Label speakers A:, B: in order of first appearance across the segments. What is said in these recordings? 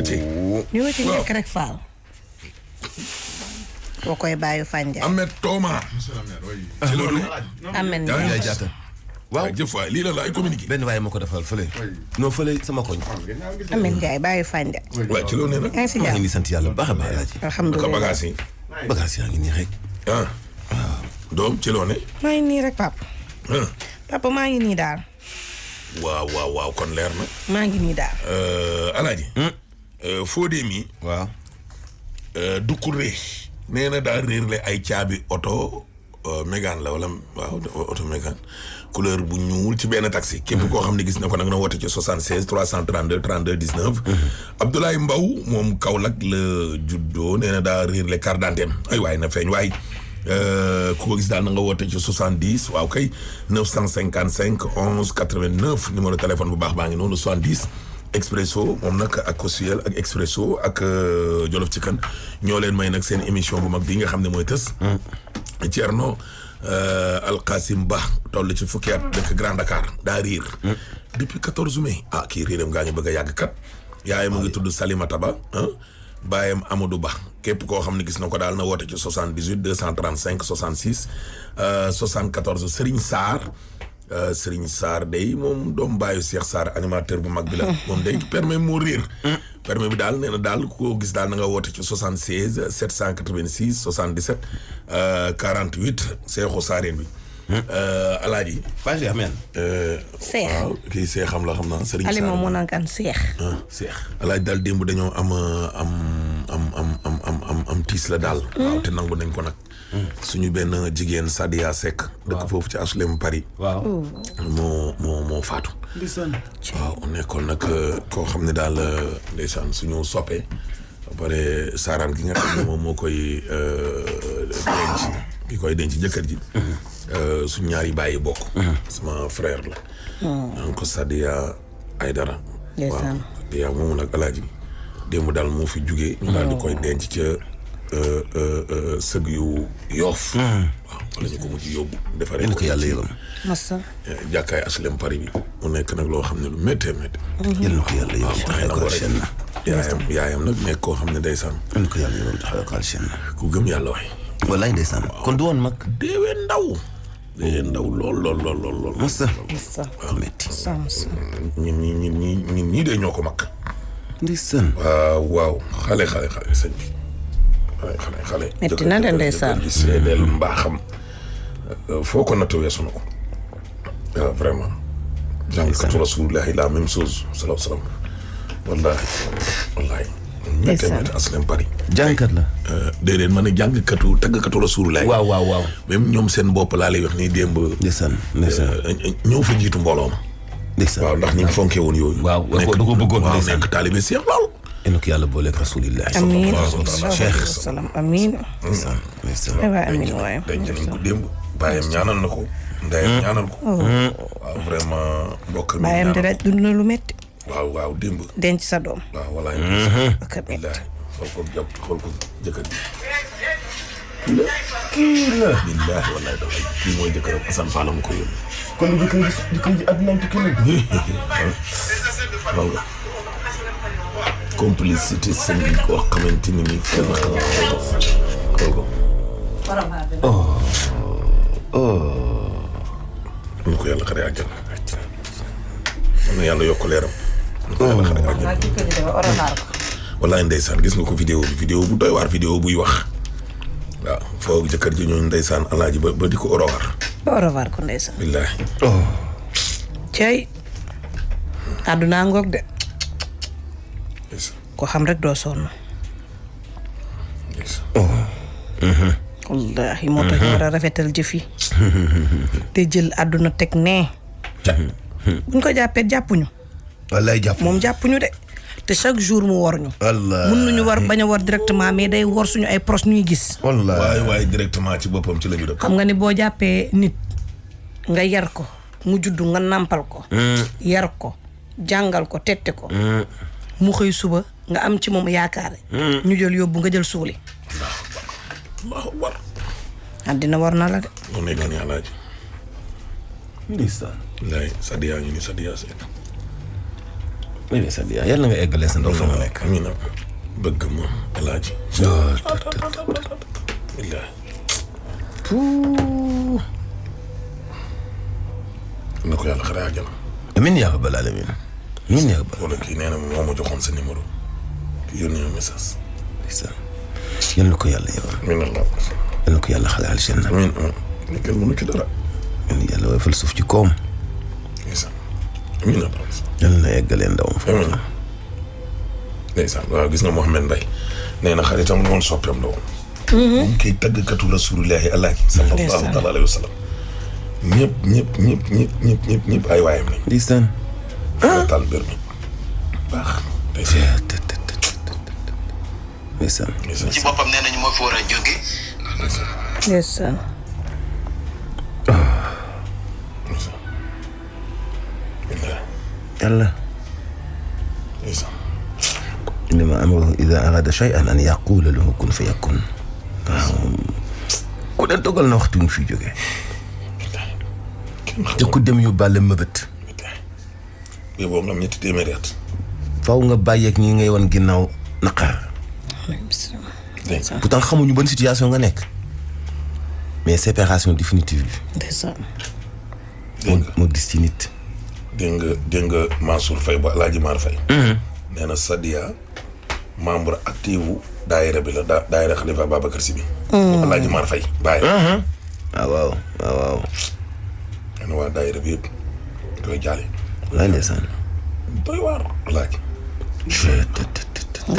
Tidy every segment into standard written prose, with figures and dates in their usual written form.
A: ñu ci nekk rek faal. boo koy bàyyi Fanja.
B: Ahmed Thomas. ci loolu.
A: Ahmed
C: Ndiaye jaata. waaw
B: jëf waay lii la ay communiqué.
C: benn waaye ma ko defal fële. non fële sama koñ.
A: Ahmed Ndiaye bàyyi Fanja.
B: waaw ci loolu nee na.
A: yaa ngi si
C: maa
A: jàmm.
C: ngi sant yàlla bu baax a baax Alaaji.
A: alhamdulilah
B: bagage yi.
C: bagage yaa ngi nii rek.
B: doom ci loo ne.
A: maa ngi nii rek papa. papa maa ngi nii daal.
B: waaw kon leer na.
A: maa ngi nii daal.
B: Alaaji. Fodé mi.
C: waaw.
B: Doucouré. nee na daa réerle ay caabi oto Mégane la wala waaw oto Mégane couleur bu ñuul ci benn taxi. képp koo xam ne gis na ko nag na woote ci 76 332 32 19. Abdoulaye Mbow moom Kaolack la juddoo nee na daa réerle carte d'identité ay waay na feeñ waay. ku ko gis daal na nga woote ci 70 waaw kay 955 11 89 numéro téléphone bu baax baa ngi noonu 70. Expresso moom nag ak Kosuel ak Expresso ak Jolof ci kan ñoo leen may nag seen émission bu mag bii nga xam ne mooy tës. Thierno Alqasim Ba toll ci fukki at dëkk Grand Dakar daa riir. depuis 14 mai. kii riiram gaa ñu bëgg a yàgg kat. yaayam mu ngi tudd Salimata Ba. baayam Amadou Ba képp koo xam ne gis na ko daal na woote ci 78 235 66 74 Serigne Sarr. Serigne Sarr day moom doom baayu Cheikh Sarr animateur bu mag bi la moom day permis moo réer permis bi daal nee na daal koo gis daal na nga woote ci 76 786 77 48 Cheikhou Sareen bi Alaaji
C: Page Ameen
A: Cheikh
B: waaw kii Cheikh xam la xam naa Serigne Sarr
A: Alima moo naan kan Cheikh
C: Cheikh
B: Alaaji daal démb dañoo am tiis la daal waaw te nangu nañ ko nag suñu benn jigéen Sadia Seck dëkk foofu ci HLM Paris
C: waaw
B: moo faatu waaw nekkoon nag koo xam ne daal ndeysaan suñu soppee ba pare saaraan gi nga xam ne moom moo koy denc ki koy denc jëkkër ji suñu ñaari bàyyi bokk sama frère la donc Sadia Aydara waaw Sadia moomu nag Alaaji démb daal moo fi jugee ñu daal di koy denc ca sëg yu Yoof waaw wala ñu ko mujj yóbbu defaree
C: ko yàlla yërëm
A: massa
B: jàkkaay HLM Paris bi mu nekk nag loo xam ne lu méttee méttee
C: yal na ko yàlla yërëm taxawal ko aljanna
B: yaayam nag nekk koo xam ne ndeysaan
C: yal na ko yàlla yërëm taxawal ko aljanna
B: ku gëm yàlla waay
C: wallaay ndeysaan kon du woon mag
B: déewee ndaw lool
C: massa
B: waaw
C: metti
B: ñii de ñoo ko mag
C: ndeysaan
B: waaw xale sëñ bi xale
A: metti na de ndeysaan
B: ji seedeel mbaaxam foo ko natt weesu na ko waaw vraiment jàngkatu rasulullahi la même chose salaam salaam wallahi métti HLM Paris
C: jàngkat la
B: déedéet ma ne jàngkatu tàggkatu rasulullahi
C: waaw
B: même ñoom seen bopp laa lay wax nii démb
C: ndeysaan
B: ñëw fa jiitu mbooloo ma
C: ndeysaan
B: waaw ndax ni mu fonkee woon yooyu
C: waaw da ko bëggoon
B: waaw
C: ndeysaan
B: nekk taalibe Seex lool
C: enu ko yàlla booleeg rasulillah
A: amiin
C: Cheikh
A: salaam amiin waay amiin waay
B: denc nañ ko démb bàyyam ñaanal na ko ndeyam ñaanal ko waaw vraiment mbokk mi
A: bàyyam de daj dund na lu métti
B: waaw démb
A: denc sa doom
B: waaw walaay
A: ak a métti
B: xool ko jëkkër ji kii la billaahi wallaahi dafay kii mooy jëkkëram Assane Fall mu ko yóbbu
C: kon jëkkër ji àdduna am tukki
B: waaw nga complicité sëñ bi koo xamante ni nii kenn xool ko ñu ko yàlla xare àjjana na yàlla yokk leeram ñu ko yàlla xare àjjana wallaay ndeysaan gis nga ko vidéo bu doy waar vidéo buy wax waaw foo jëkkër ji ñooñu ndeysaan alaaji ba di ko orowaar
A: ko ndeysaan
B: billaahi
A: cey àdduna ngoog de ko xam rek doo sonn wallaahi moo tax ñu war a rafetal jëf yi te jël àdduna teg nee buñ ko jàppee jàppuñu
C: wallaay jàpp
A: moom jàppuñu de te chaque jour mu war ñu mun nañu war bañ a war directement mais day war suñu ay proches ñuy gis
C: wallaay
B: waaye directement ci boppam ci la ñu dëkk
A: xam nga ni boo jàppee nit nga yar ko mu juddu nga nàmpal ko yar ko jàngal ko tette ko mu xëy suba nga am ci moom yaakaar ñu jël yóbbu nga jël suuli
B: Allahu akbar
A: àddina war na la de
B: moo nekk ni alaaji
C: ndeysaan
B: lay Sadia ñu ni Sadia Seck
C: oui Sadia yàlla nga eggalee sa ndaw fa nga nekk.
B: amiin bëgg moom alaaji. wallaahi. na ko yàlla xare àjjana.
C: amiin yaa rabbal aalamiin. amiin yaa rabbal.
B: wala kii nee na moo ma joxoon sa numéro. kii yónnee ma message.
C: yal na ko yàlla yebal.
B: amiin Allah.
C: yal na ko yàlla xale aljanna.
B: amiin amiin. kenn mënu ci dara.
C: yal na yàlla woyofal suuf ci koom.
B: amiin Allah.
C: yal na eggalee ndawam fa.
B: amiin. ndeysaan waaw gis nga Mouhamed Mbaye nee na xaritam moom soppeem la woon. mu ngi koy tàggkatu rasulillahi alaaji sallallahu taala alayhi wa sallam. ñëpp ay waayam lañ.
C: ndeysaan.
B: taal mbir mi baax.
C: ndeysaan.
D: ci boppam nee nañu moo fi war a jóge.
A: ndeysaan.
C: yàlla. innama amruhu ida arada shay'an an yaqula lahu kun fa yakun. waaw ku ne dogal na waxtu nga fi jógee. te ku dem yóbbaale mëbët.
B: bii boobu nag 2 téeméeri at.
C: faw nga bàyyeeg ñi ngay wan ginnaaw naqar. pourtant xamuñu ban situation nga nekk. mais séparation définitive bi.
A: ndeysaan.
C: moo dis ci nit.
B: dégg nga Mansour Faye ba Alaaji Mar Faye. nee na Sadia membre actif wu daayira bi la daayira Xalifa Babacar Si bi. Alaaji Mar Faye bàyyi.
C: waaw.
B: nee na waa daayira bi yëpp koy jaale.
C: wallaay ndeysaan.
B: doy waar Alaaji.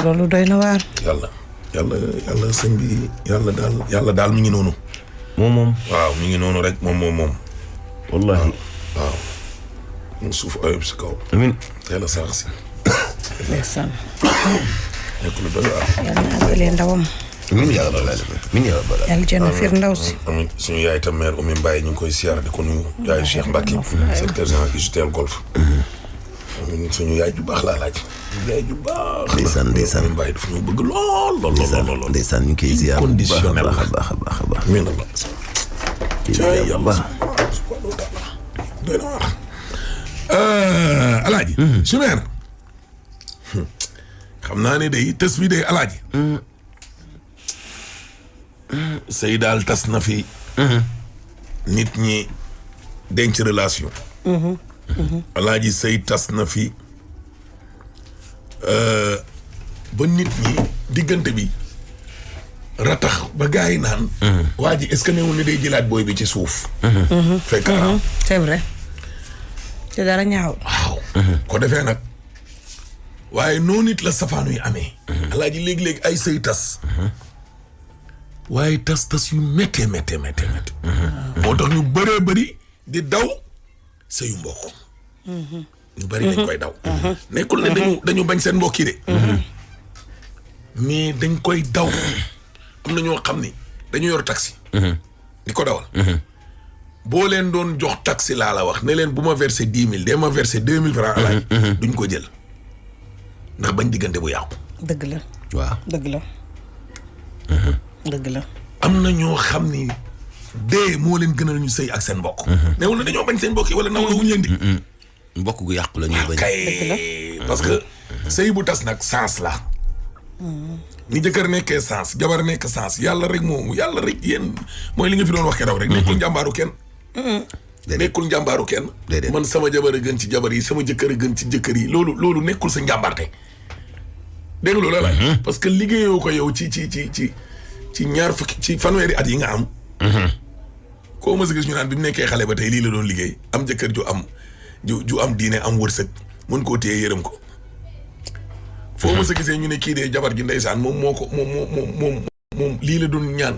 A: loolu doy na waar.
B: yàlla sëñ bi yàlla daal mi ngi noonu.
C: moom.
B: waaw mi ngi noonu rek moom.
C: wallahi.
B: waaw. mu suuf ayib si kaw.
C: amiin.
B: teel a sarax si.
A: ndeysaan.
B: nekk lu doy waar.
A: yàlla na àggalee ndawam.
C: amiin yaa rabbal aalamiin. amiin yaa rabbal aalamiin.
A: yàlla jënd fiir ndaw si.
B: amiin suñu yaay tam mère Oumy Mbaye ñu ngi koy siyaar di ko nuyu. yaayu Cheikh Mbacke. secrétaire général UGTL Golf. amiin suñu yaay ju baax laa laaj. yaay ju baax.
C: ndeysaan.
B: Oumy Mbaye dafa ñu bëgg lool.
C: ndeysaan ñu ngi koy ziar bu baax a baax.
B: amiin Allah.
C: yàlla.
B: doy na waar. Alaaji. Chimère. xam naa ne day tës bi day Alaaji. sëy daal tas na fi. nit ñi denc relation. Alaaji sëy tas na fi. ba nit ñi diggante bi ratax ba gars yi naan. waa ji est-ce que newul ni day jëlaat booy bi ci suuf. fekk
A: c'est vrai. te dara ñaaw.
B: waaw. ko defee nag waaye noonu it la safaan yu amee. Alaaji léegi-léegi ay sëy tas. waaye tas yu méttee. moo tax ñu bëree bëri di daw sëyu mbokk. ñu bëri dañ koy daw. nekkul ne dañu bañ seen mbokk yi de. mais dañ koy daw. am na ñoo xam ni dañu yor taxi. di ko dawal. boo leen doon jox taxi laa la wax ne leen bu ma versé 10 000 dee ma versé 2 000 francs alaaj duñ ko jël ndax bañ diggante bu yàqu.
A: dëgg la.
C: waaw
A: dëgg la.
B: am na ñoo xam ni dee moo leen gënal ñu sëy ak seen mbokk. newul na dañoo bañ seen mbokk yi wala naw la wuñ leen di.
C: mbokk gu yàqu la ñuy bañ.
B: kay parce que sëy bu tas nag sens la. ni jëkkër nekkee sens jabar nekk sens yàlla rek yéen mooy li nga fi doon wax keroog rek. nekkul njàmbaaru kenn. nekkul njàmbaaru kenn. man sama jabar a gën ci jabar yi sama jëkkër a gën ci jëkkër yi loolu nekkul sa njàmbaarte. dégg nga loolu la parce que liggéeyoo ko yow ci ñaar fukki ci fanweeri at yi nga am. koo mës a gis ñu naan bi mu nekkee xale ba tey lii la doon liggéey am jëkkër ju am diine am wërsëg mën koo téye yërëm ko. foo mës a gisee ñu ne kii de jabar ji ndeysaan moom moom lii la doon ñaan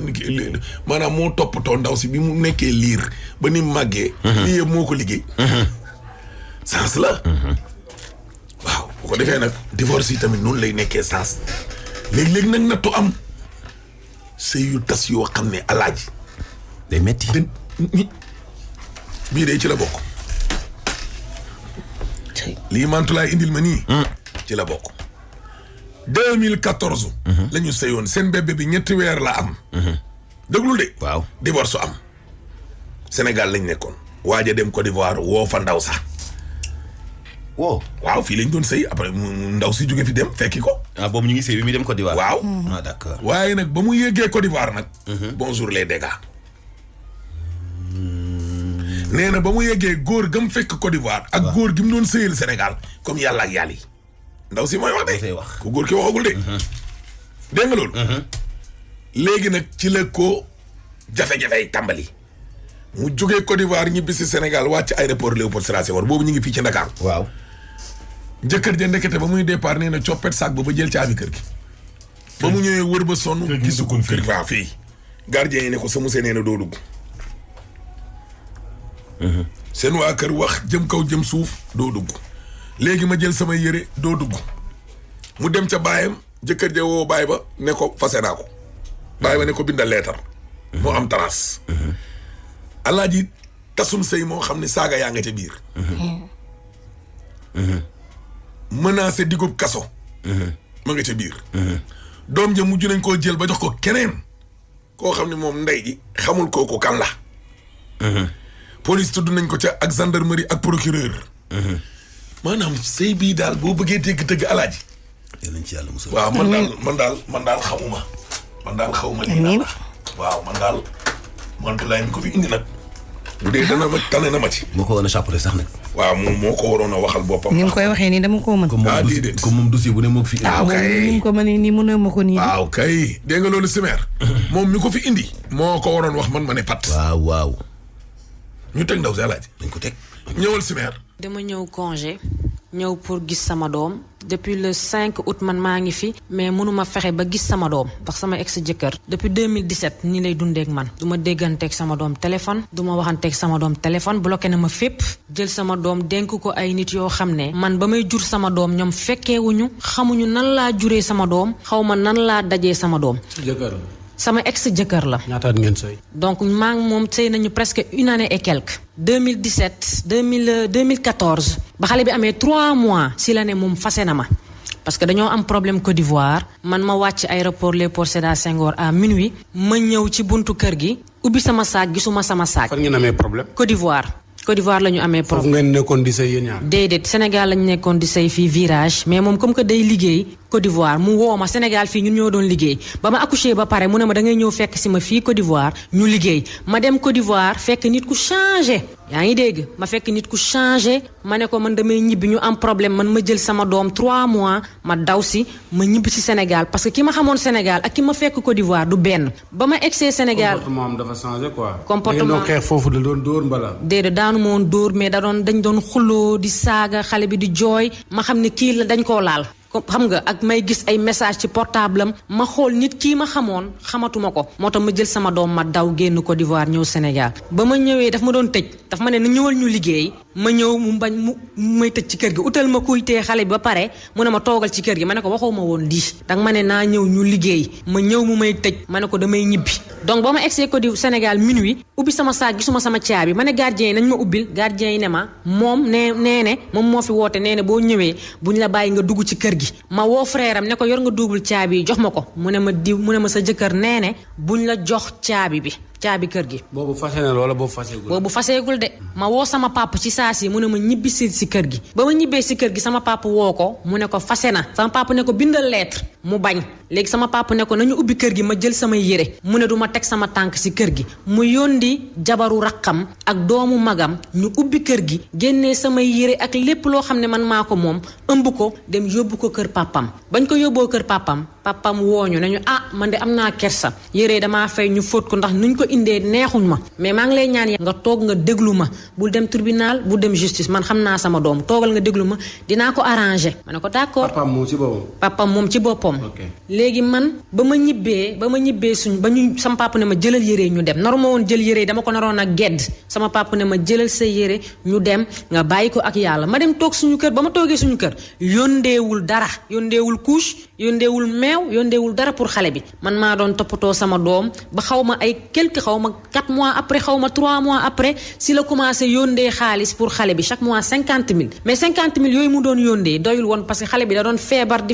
B: maanaam moo toppatoo ndaw si bi mu nekkee liir ba ni màggee. lii yëpp moo ko liggéey. sens la. waaw bu ko defee nag divorce yi tamit noonu lay nekkee sens léegi nag nattu am sëy yu tas yoo xam ne Alaaji
C: day metti.
B: bii de ci la bokk. lii Mantoulaye indil ma nii. ci la bokk. 2014. la ñu sëyoon seen bébé bi 3 weer la am. déglul de.
C: waaw
B: divorce am. Sénégal lañ nekkoon. waaj a dem Côte d'Ivoire woo fa ndaw sax.
C: wow.
B: waaw fii lañ doon sëy après ndaw si jóge fi dem fekki ko.
C: boobu ñu ngi sëy bi muy dem Côte d'Ivoire.
B: waaw.
C: D'accord.
B: waaye nag ba mu yéegee Côte d'Ivoire nag. bonjour les dégâts. nee na ba mu yeggee góor gam fekk Côte d'Ivoire. ak góor gi mu doon sëyal Sénégal comme yàlla ak yàlla yi. ndaw si mooy wax de. ku góor ki waxagul de. dégg nga loolu. léegi nag ci la ko jafe-jafe yi tàmbali. mu jógee Côte d'Ivoire ñibbi si Sénégal wàcc aéroport Léopold Sédar Senghor boobu ñu ngi fii ci Dakar.
C: waaw.
B: jëkkër ja ndekete ba muy départ nee na coppet saak ba jël caabi kër gi. ba mu ñëwee wër ba sonn. gisu ko kër gi fii. gardien yi ne ko sa musée nee na doo dugg. seen waa kër wax jëm kaw jëm suuf doo dugg. léegi ma jël sama yére doo dugg. mu dem ca baayam jëkkër ja woo baay ba ne ko fase naa ko. baay ba ne ko bindal leetar. moo am trace. alaaji tasum sëy moo xam ne saaga yaa nga ca biir. menacé digub kaso. ma nga ca biir. doom ja mujj nañ koo jël ba jox ko keneen. koo xam ne moom ndey ji xamul kooku kan la. police tudd nañ ko ca ak gendarmerie ak procureur. maanaam sëy bii daal boo bëggee dégg dëgg alaaji.
C: dinañ ci yàlla musal.
B: waaw man daal xamuma. man daal xawma lii la. waaw man daal Mantoulaye mi ko fi indi nag. bu dee dana ma tane na ma ci.
C: moo ko woon a chapeauté sax nag.
B: waaw moom moo ko waroon a waxal boppam.
A: ni mu koy waxee nii dama koo mën.
B: déedéet
C: comme moom dossier bu ne moo ko fi indi.
A: ni mu ko mënee nii mënoo ma ko nii.
B: waaw kay dégg nga loolu Simer. moom mi ko fi indi. moo ko waroon wax man ma ne pat.
C: waaw.
B: ñu teg ndaw si alaaji.
C: dañ ko teg.
B: ñëwal Simer.
E: dama ñëw congé ñëw pour gis sama doom depuis le 5 août man maa ngi fi mais mënuma fexe ba gis sama doom ndax sama ex jëkkër depuis 2017 nii lay dundeek man du ma dégganteeg sama doom téléphone du ma waxanteeg sama doom téléphone bloqué na ma fépp jël sama doom dénk ko ay nit yoo xam ne man ba may jur sama doom ñoom fekkeewuñu xamuñu nan laa juree sama doom xaw ma nan laa dajee sama doom.
F: jëkkër la.
E: sama ex jëkkër la.
F: ñaataat ngeen sëy.
E: donc maa ngi moom sëy nañu presque une année et quelque. 2014 ba xale bi amee 3 mois si la ne moom fase na ma parce que dañoo am problème Côte d'Ivoire man ma wàcc aéroport Léopold Sédar Senghor à minuit ma ñëw ci buntu kër gi ubbi sama saak gisuma sama saak.
F: fan ngeen amee problème.
E: Côte d'Ivoire la ñu amee problème.
F: foofu ngeen nekkoon di sëy yéen ñaar.
E: déedéet Sénégal la ñu nekkoon di sëy fii virage mais moom comme que day liggéey Côte d'Ivoire mu woo ma Sénégal fii ñun ñoo doon liggéey ba ma accouché ba pare mu ne ma da ngay ñëw fekk si ma fii Côte d'Ivoire ñu liggéey ma dem Côte d'Ivoire fekk nit ku changé. yaa ngi dégg ma fekk nit ku changé ma ne ko man damay ñibbi ñu am problème man ma jël sama doom 3 mois ma daw si ma ñibbi si Sénégal parce que ki ma xamoon Sénégal ak ki ma fekk Côte d'Ivoire du benn ba ma egsee Sénégal.
F: comportement am dafa changé quoi.
E: comportement
F: da ngeen doon xeex foofu da doon dóor mbala.
E: déedéet daanu ma woon dóor mais dañ doon xuloo di saaga xale bi di jooy ma xam ne kii la dañ koo laal. xam nga ak may gis ay message ci portable am ma xool nit kii ma xamoon xamatuma ko moo tax ma jël sama doom ma daw génn Côte d'Ivoire ñëw Sénégal ba ma ñëwee daf ma doon tëj daf ma ne na ñëwal ñu liggéey ma ñëw mu bañ mu may tëj ci kër gi utal ma kuy tee xale bi ba pare mu ne ma toogal ci kër gi ma ne ko waxoo ma woon lii danga ma ne naa ñëw ñu liggéey ma ñëw mu may tëj ma ne ko damay ñibbi donc ba ma egsee Côte d'Ivoire Sénégal minuit ubbi sama saak gisuma sama caabi ma ne gardien yi nañ ma ubbil gardien yi ne ma moom nee moom moo fi woote nee ne boo ñëwee buñ la bàyyi nga dugg ci kër gi ma woo frère am ne ko yor nga double caabi jox ma ko mu ne ma sa jëkkër nee ne buñ la jox caabi bi caabi kër gi.
F: boobu fase na wala boobu faseegul
E: de ma woo sama papa ci saa si mu ne ma ñibbi si kër gi ba ma ñibbee si kër gi sama papa woo ko mu ne ko fase na sama papa ne ko bindal lettre mu bañ léegi sama papa ne ko nañu ubbi kër gi ma jël samay yére mu ne du ma teg sama tànk si kër gi mu yóndi jabaru raqam ak doomu magam ñu ubbi kër gi génnee samay yére ak lépp loo xam ne man maa ko moom ëmb ko dem yóbbu ko kër papam bañ ko yóbboo kër papam wooñu nañu man de am naa kersa yére damaa fay ñu fóot ko ndax nuñ ko indee neexuñ ma mais maa ngi lay ñaan nga toog nga déglu ma bul dem tribunal bul dem justice man xam naa sama doom toogal nga déglu ma dinaa ko arranger ma ne ko d'accord. papam moom ci boppam. léegi man ba ma ñibbee sama papa ne ma jëlal yére ñu dem naru ma woon jël yére dama ko naroon a gedd sama papa ne ma jëlal sa yére ñu dem nga bàyyi ko ak yàlla ma dem toog suñu kër ba ma toogee suñu kër yóndeewul dara yóndeewul couche yóndeewul meew yóndeewul dara pour xale bi man maa doon toppatoo sama doom ba xaw ma 4 mois après xaw ma 3 mois après si la commencé yóndee xaalis pour xale bi chaque mois 50 000 mais 50 000 yooyu mu doon yóndee doyul woon parce que xale bi da doon feebar di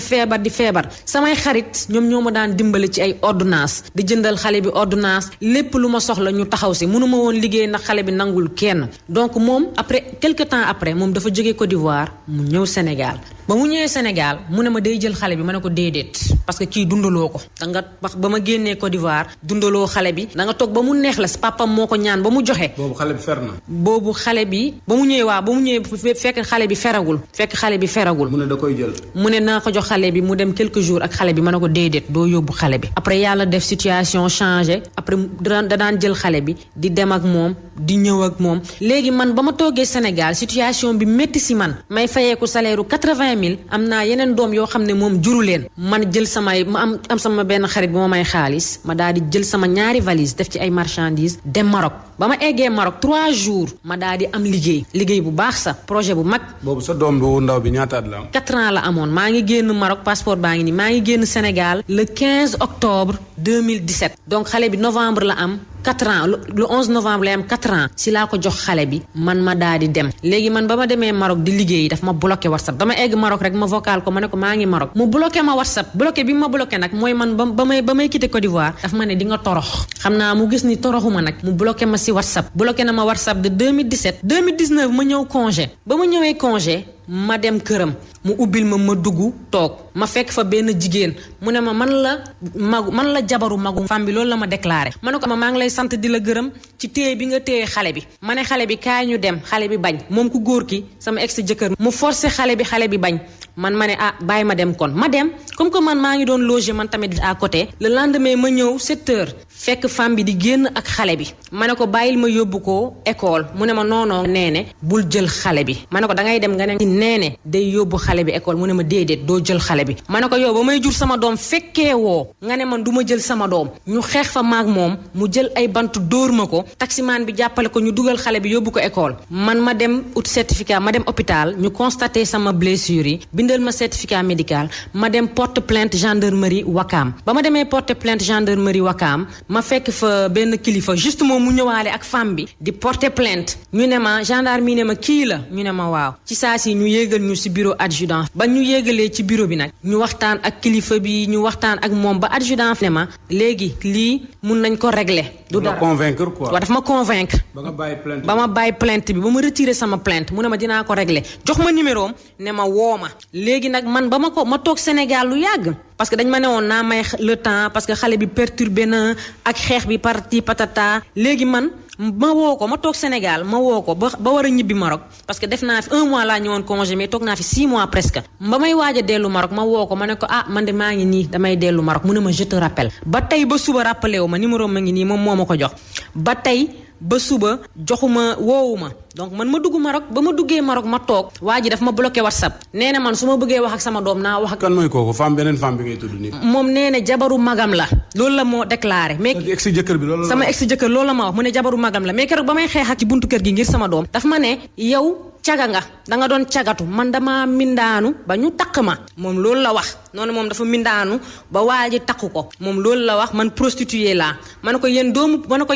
E: feebar samay xarit tamit ñoom ñoo ma daan dimbali ci ay ordonnance di jëndal xale bi ordonnance lépp lu ma soxla ñu taxaw si mënuma woon liggéey ndax xale bi nangul kenn donc moom après quelque temps après moom dafa jógee Côte d'Ivoire mu ñëw Sénégal ba mu ñëwee Sénégal mu ne ma day jël xale bi ma ne ko déedéet parce que kii dundaloo ko da nga wax ba ma génnee Côte d'Ivoire dundaloo xale bi da nga toog ba mu neex la si papam moo ko ñaan ba mu joxe.
F: boobu xale bi fer na.
E: boobu xale bi ba mu ñëwee fekk xale bi feragul.
F: mu ne da koy jël.
E: mu ne naa ko jox xale bi mu dem quelques jours ak xale bi ma ne ko déedéet doo yóbbu xale bi. après yàlla def situation changé après da daan jël xale bi di dem ak moom di ñëw ak moom léegi man ba ma toogee Sénégal situation bi métti si man may fayeeku salaire 80,000 am naa yeneen doom yoo xam ne moom juru leen man jël ma am sama benn xarit bu ma may xaalis ma daal di jël sama ñaari valise def ci ay marchandises dem Maroc ba ma eggee Maroc 3 jours ma daal di am liggéey bu baax sa projet bu mag.
F: boobu sa doom bu ndaw bi ñaata at la am.
E: 4 ans la amoon maa ngi génn Maroc passeport baa ngi nii maa ngi génn Sénégal le 15 octobre 2017 donc xale bi novembre la am 4 ans le 11 novembre la am 4 ans si laa ko jox xale bi man ma daal di dem léegi man ba ma demee Maroc di liggéey daf ma bloqué WhatsApp dama egg Maroc rek ma vocal ko ma ne ko maa ngi Maroc mu bloqué ma WhatsApp bloqué bi ma bloqué nag mooy man ba may quitté Côte d'Ivoire daf ma ne di nga torox xam naa mu gis ni toroxuma nag mu bloqué ma si WhatsApp bloqué na ma WhatsApp de 2017 2019 ma ñëw congé ba ma ñëwee congé ma dem këram mu ubbil ma dugg toog ma fekk fa benn jigéen mu ne ma man la jabaru magu femme bi loolu la ma déclaré ma ne ko maa ngi lay sant di la gërëm ci téye bi nga téye xale bi ma ne xale bi kaay ñu dem xale bi bañ moom ku góor ki sama ex jëkkër mu forcé xale bi bañ man ma ne bàyyi ma dem kon ma dem comme que man maa ngi doon loger man tamit à côté le lendemain ma ñëw 7h fekk femme bi di génn ak xale bi ma ne ko bàyyil ma yóbbu ko école mu ne ma non neene bul jël xale bi ma ne ko dangay dem nga ne neene day yóbbu xale bi école mu ne ma déedéet doo jël xale bi ma ne ko yow ba may jur sama doom fekkee woo nga ne man du ma jël sama doom ñu xeex fa maag moom mu jël ay bant dóor ma ko taximaan bi jàppale ko ñu dugal xale bi yóbbu ko école man ma dem ut certificat ma dem hôpital ñu constaté sama blessure yi bindal ma certificat médical ma dem porte plainte gendarmerie Wakaam ba ma demee porte plainte gendarmerie Wakaam ma fekk fa benn kilifa juste moom mu ñëwaale ak femme bi di porter plainte ñu ne ma gendarme yi ne ma kii la ñu ne ma waaw ci saa si ñu yéegal ñu si bureau adjudant ba ñu yéegalee ci bureau bi nag ñu waxtaan ak kilifa bi ñu waxtaan ak moom ba adjudant ne ma léegi lii mun nañ ko régler du dara
F: convaincre quoi.
E: waaw daf ma convaincre
F: ba nga bàyyi plainte
E: ba ma bàyyi plainte bi ba ma retiré sama plainte mu ne ma dinaa ko régler jox ma numéro am ne ma woo ma léegi nag man ba ma toog Sénégal lu yàgg parce que dañ ma ne woon naa may le temps parce que xale bi perturbé na ak xeex bi parti patata léegi man ma woo ko ma toog Sénégal ma woo ko ba war a ñibbi Maroc parce que def naa fi 1 mois laa ñëwoon congé mais toog naa fi 6 mois presque ba may waaj a dellu Maroc ma woo ko ma ne ko man de maa ngi nii damay dellu Maroc mu ne ma je te rappelle ba tey ba suba rappelé wu ma numéro ma ngi nii moom moo ma ko jox ba tey ba suba joxuma woowu ma donc man ma dugg Maroc ba ma duggee Maroc ma toog waa ji daf ma bloqué WhatsApp nee na man su ma bëggee wax ak sama doom naa wax ak.
F: kan mooy kooku beneen femme bi ngay tudd nii.
E: moom nee na jabaru magam la loolu la moo déclaré. mais
F: ex jëkkër bi loolu la
E: sama ex jëkkër loolu la ma wax mu ne jabaru magam la mais keroog ba may xeex ak ci buntu kër gi ngir sama doom daf ma ne yow caga nga danga doon cagatu man dama mindaanu ba ñu takk ma moom loolu la wax noonu moom dafa mindaanu ba waa ji takku ko moom loolu la wax man prostituée laa ma ne ko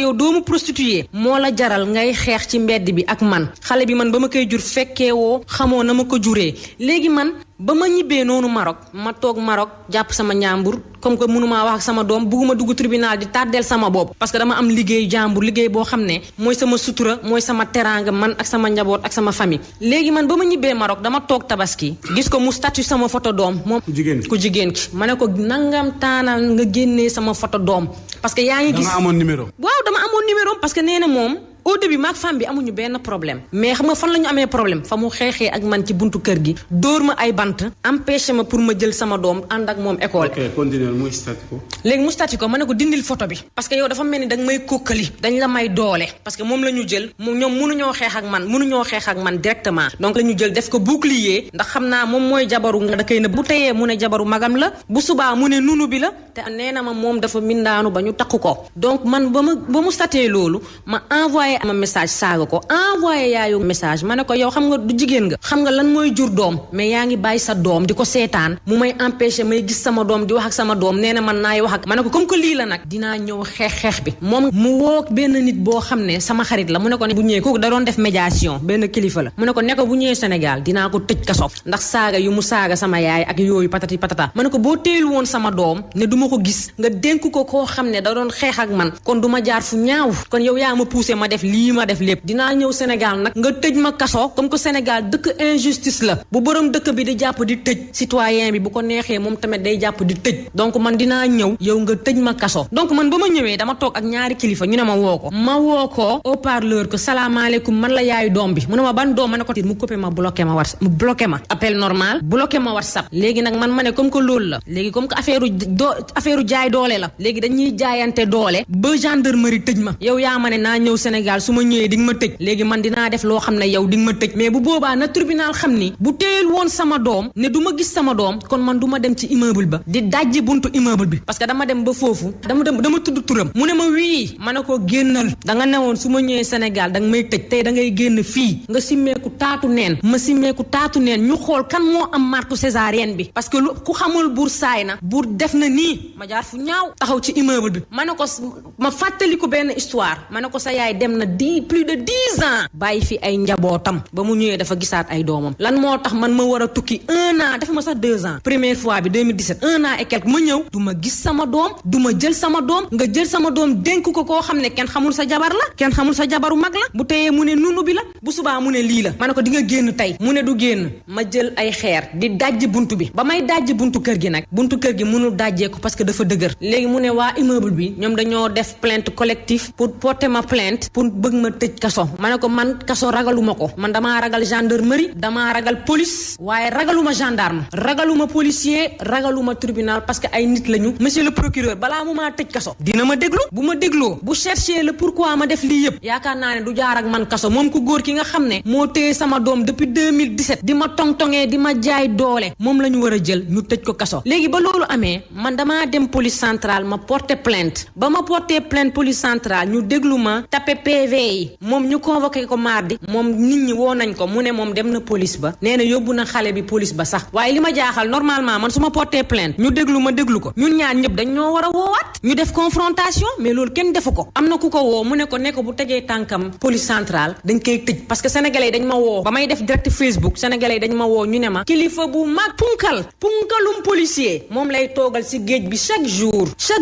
E: yow doomu prostituée moo la jaral ngay xeex ci mbedd bi ak man xale bi man ba ma koy jur fekkee woo xamoo na ma ko juree léegi man ba ma ñibbee noonu Maroc ma toog Maroc jàpp sama njàmbur comme que mënumaa wax ak sama doom bugguma dugg tribunal di tàddeel sama bopp parce que dama am liggéey jàmbur liggéey boo xam ne mooy sama sutura mooy sama teraanga man ak sama njaboot ak sama famille léegi man ba ma ñibbee Maroc dama toog tabaski gis ko mu statut sama photo doom moom ku jigéen ki ma ne ko nangam taanal nga génnee sama photo doom parce que yaa ngi gis
F: dama amoon numéro
E: waaw dama amoon numéro parce que nee na moom au début maag femme bi amuñu benn problème mais xam nga fan la ñu amee problème fa mu xeexee ak man ci buntu kër gi dóor ma ay bant empêché ma pour ma jël sama doom ànd ak moom école.
F: ok continuer muy statut ko.
E: léegi mu statut ko ma ne ko dindil photo bi parce que yow dafa mel ni danga may kokkali dañ la may doole parce que moom la ñu jël ñoom mënuñoo xeex ak man directement donc la ñu jël def ko bouclier ndax xam naa moom mooy jabaru nga da koy na bu teyee mu ne jabaru magam la bu subaa mu ne nunu bi la te nee na ma moom dafa mindaanu ba ñu takku ko donc man ba mu statee loolu ma envoyé envoyé ma message saaga ko envoyé yaayu message ma ne ko yow xam nga du jigéen nga xam nga lan mooy jur doom mais yaa ngi bàyyi sa doom di ko seetaan mu may empêcher may gis sama doom di wax ak sama doom nee na man naay wax ak ma ne ko comme que lii la nag dinaa ñëw xeex bi moom mu woo benn nit boo xam ne sama xarit la mu ne ko ne bu ñëwee kooku da doon def médiation benn kilifa la mu ne ko bu ñëwee Sénégal dinaa ko tëj kaso ndax saaga yu mu saaga sama yaay ak yooyu patati patata ma ne ko boo téyel woon sama doom ne du ma ko gis nga dénk ko koo xam ne da doon xeex ak man kon du ma jaar fu ñaaw kon yow yaa ma poussé ma def lii ma def lépp dinaa ñëw Sénégal nag nga tëj ma kaso comme que Sénégal dëkk injustice la bu borom dëkk bi di jàpp di tëj citoyen bi bu ko neexee moom tamit day jàpp di tëj donc man dinaa ñëw yow nga tëj ma kaso donc man ba ma ñëwee dama toog ak ñaari kilifa ñu ne ma woo ko haut-parleur que salaamaaleykum man la yaayu doom bi mu ne ma ban doom ma ne ko mu coupé ma bloqué ma WhatsApp mu bloqué ma appel normal bloqué ma WhatsApp léegi nag man ma ne comme que loolu la léegi comme que affaire jaay doole la léegi dañuy jaayante doole ba gendarmerie tëj ma yow yaa ma ne naa ñëw Sénégal su ma ñëwee di nga ma tëj léegi man dinaa def loo xam ne yow di nga ma tëj mais bu boobaa na tribunal xam ni bu téyel woon sama doom ne du ma gis sama doom kon man du ma dem ci immeuble ba di dajji buntu immeuble bi parce que dama dem ba foofu dama tudd turam mu ne ma wii ma ne ko génnal da nga newoon su ma ñëwee Sénégal da nga may tëj tey da ngay génn fii nga simmeeku taatu neen ma simmeeku taatu neen ñu xool kan moo am marque césarienne bi parce que lu ku xamul buur saay na buur def na nii ma jaar fu ñaaw taxaw ci immeuble bi ma ne ko ma fàttali ko benn histoire ma ne ko sa yaay dem na plus de 10 ans bàyyi fi ay njabootam ba mu ñëwee dafa gisaat ay doomam lan moo tax man ma war a tukki 1 an dafa ma sax 2 ans première fois bi 2017 1 an et quelque ma ñëw du ma gis sama doom du ma jël sama doom nga jël sama doom dénk ko koo xam ne kenn xamul sa jabar la kenn xamul sa jabaru mag la bu teyee mu ne nunu bi la bu subaa mu ne lii la ma ne ko di nga génn tey mu ne du génn ma jël ay xeer di dajji buntu bi ba may dajji buntu kër gi nag buntu kër gi mënul dajjee ko parce que dafa dëgër léegi mu ne waa immeuble bi ñoom dañoo def plainte collectif pour porter ma plainte pour bëgg ma tëj kaso ma ne ko man kaso ragaluma ko man damaa ragal gendarmerie damaa ragal police waaye ragaluma gendarme ragaluma policier ragaluma tribunal parce que ay nit lañu monsieur le procureur balaa mu maa tëj kaso dina ma déglu bu ma dégloo bu chercher le pourquoi ma def lii yëpp yaakaar naa ne du jaar ak man kaso moom ku góor ki nga xam ne moo téye sama doom depuis 2017 di ma tongtongee di ma jaay doole moom la ñu war a jël ñu tëj ko kaso léegi ba loolu amee man damaa dem police centrale ma porter plainte ba ma porter plainte police centrale ñu déglu ma tapé PV yi moom ñu convoqué ko mardi moom nit ñi woo nañ ko mu ne moom dem na police ba nee na yóbbu na xale bi police ba sax waaye li ma jaaxal normalement man su ma porter plainte ñu déglu ma déglu ko ñun ñaar ñëpp dañ ñoo war a woowaat ñu def confrontation mais loolu kenn defu ko am na ku ko woo mu ne ko bu tegee tànkam police centrale dañ koy tëj parce que sénégalais yi dañ ma woo ba may def direct Facebook sénégalais yi dañ ma woo ñu ne ma kilifa bu mag punkalum policier moom lay toogal si géej bi chaque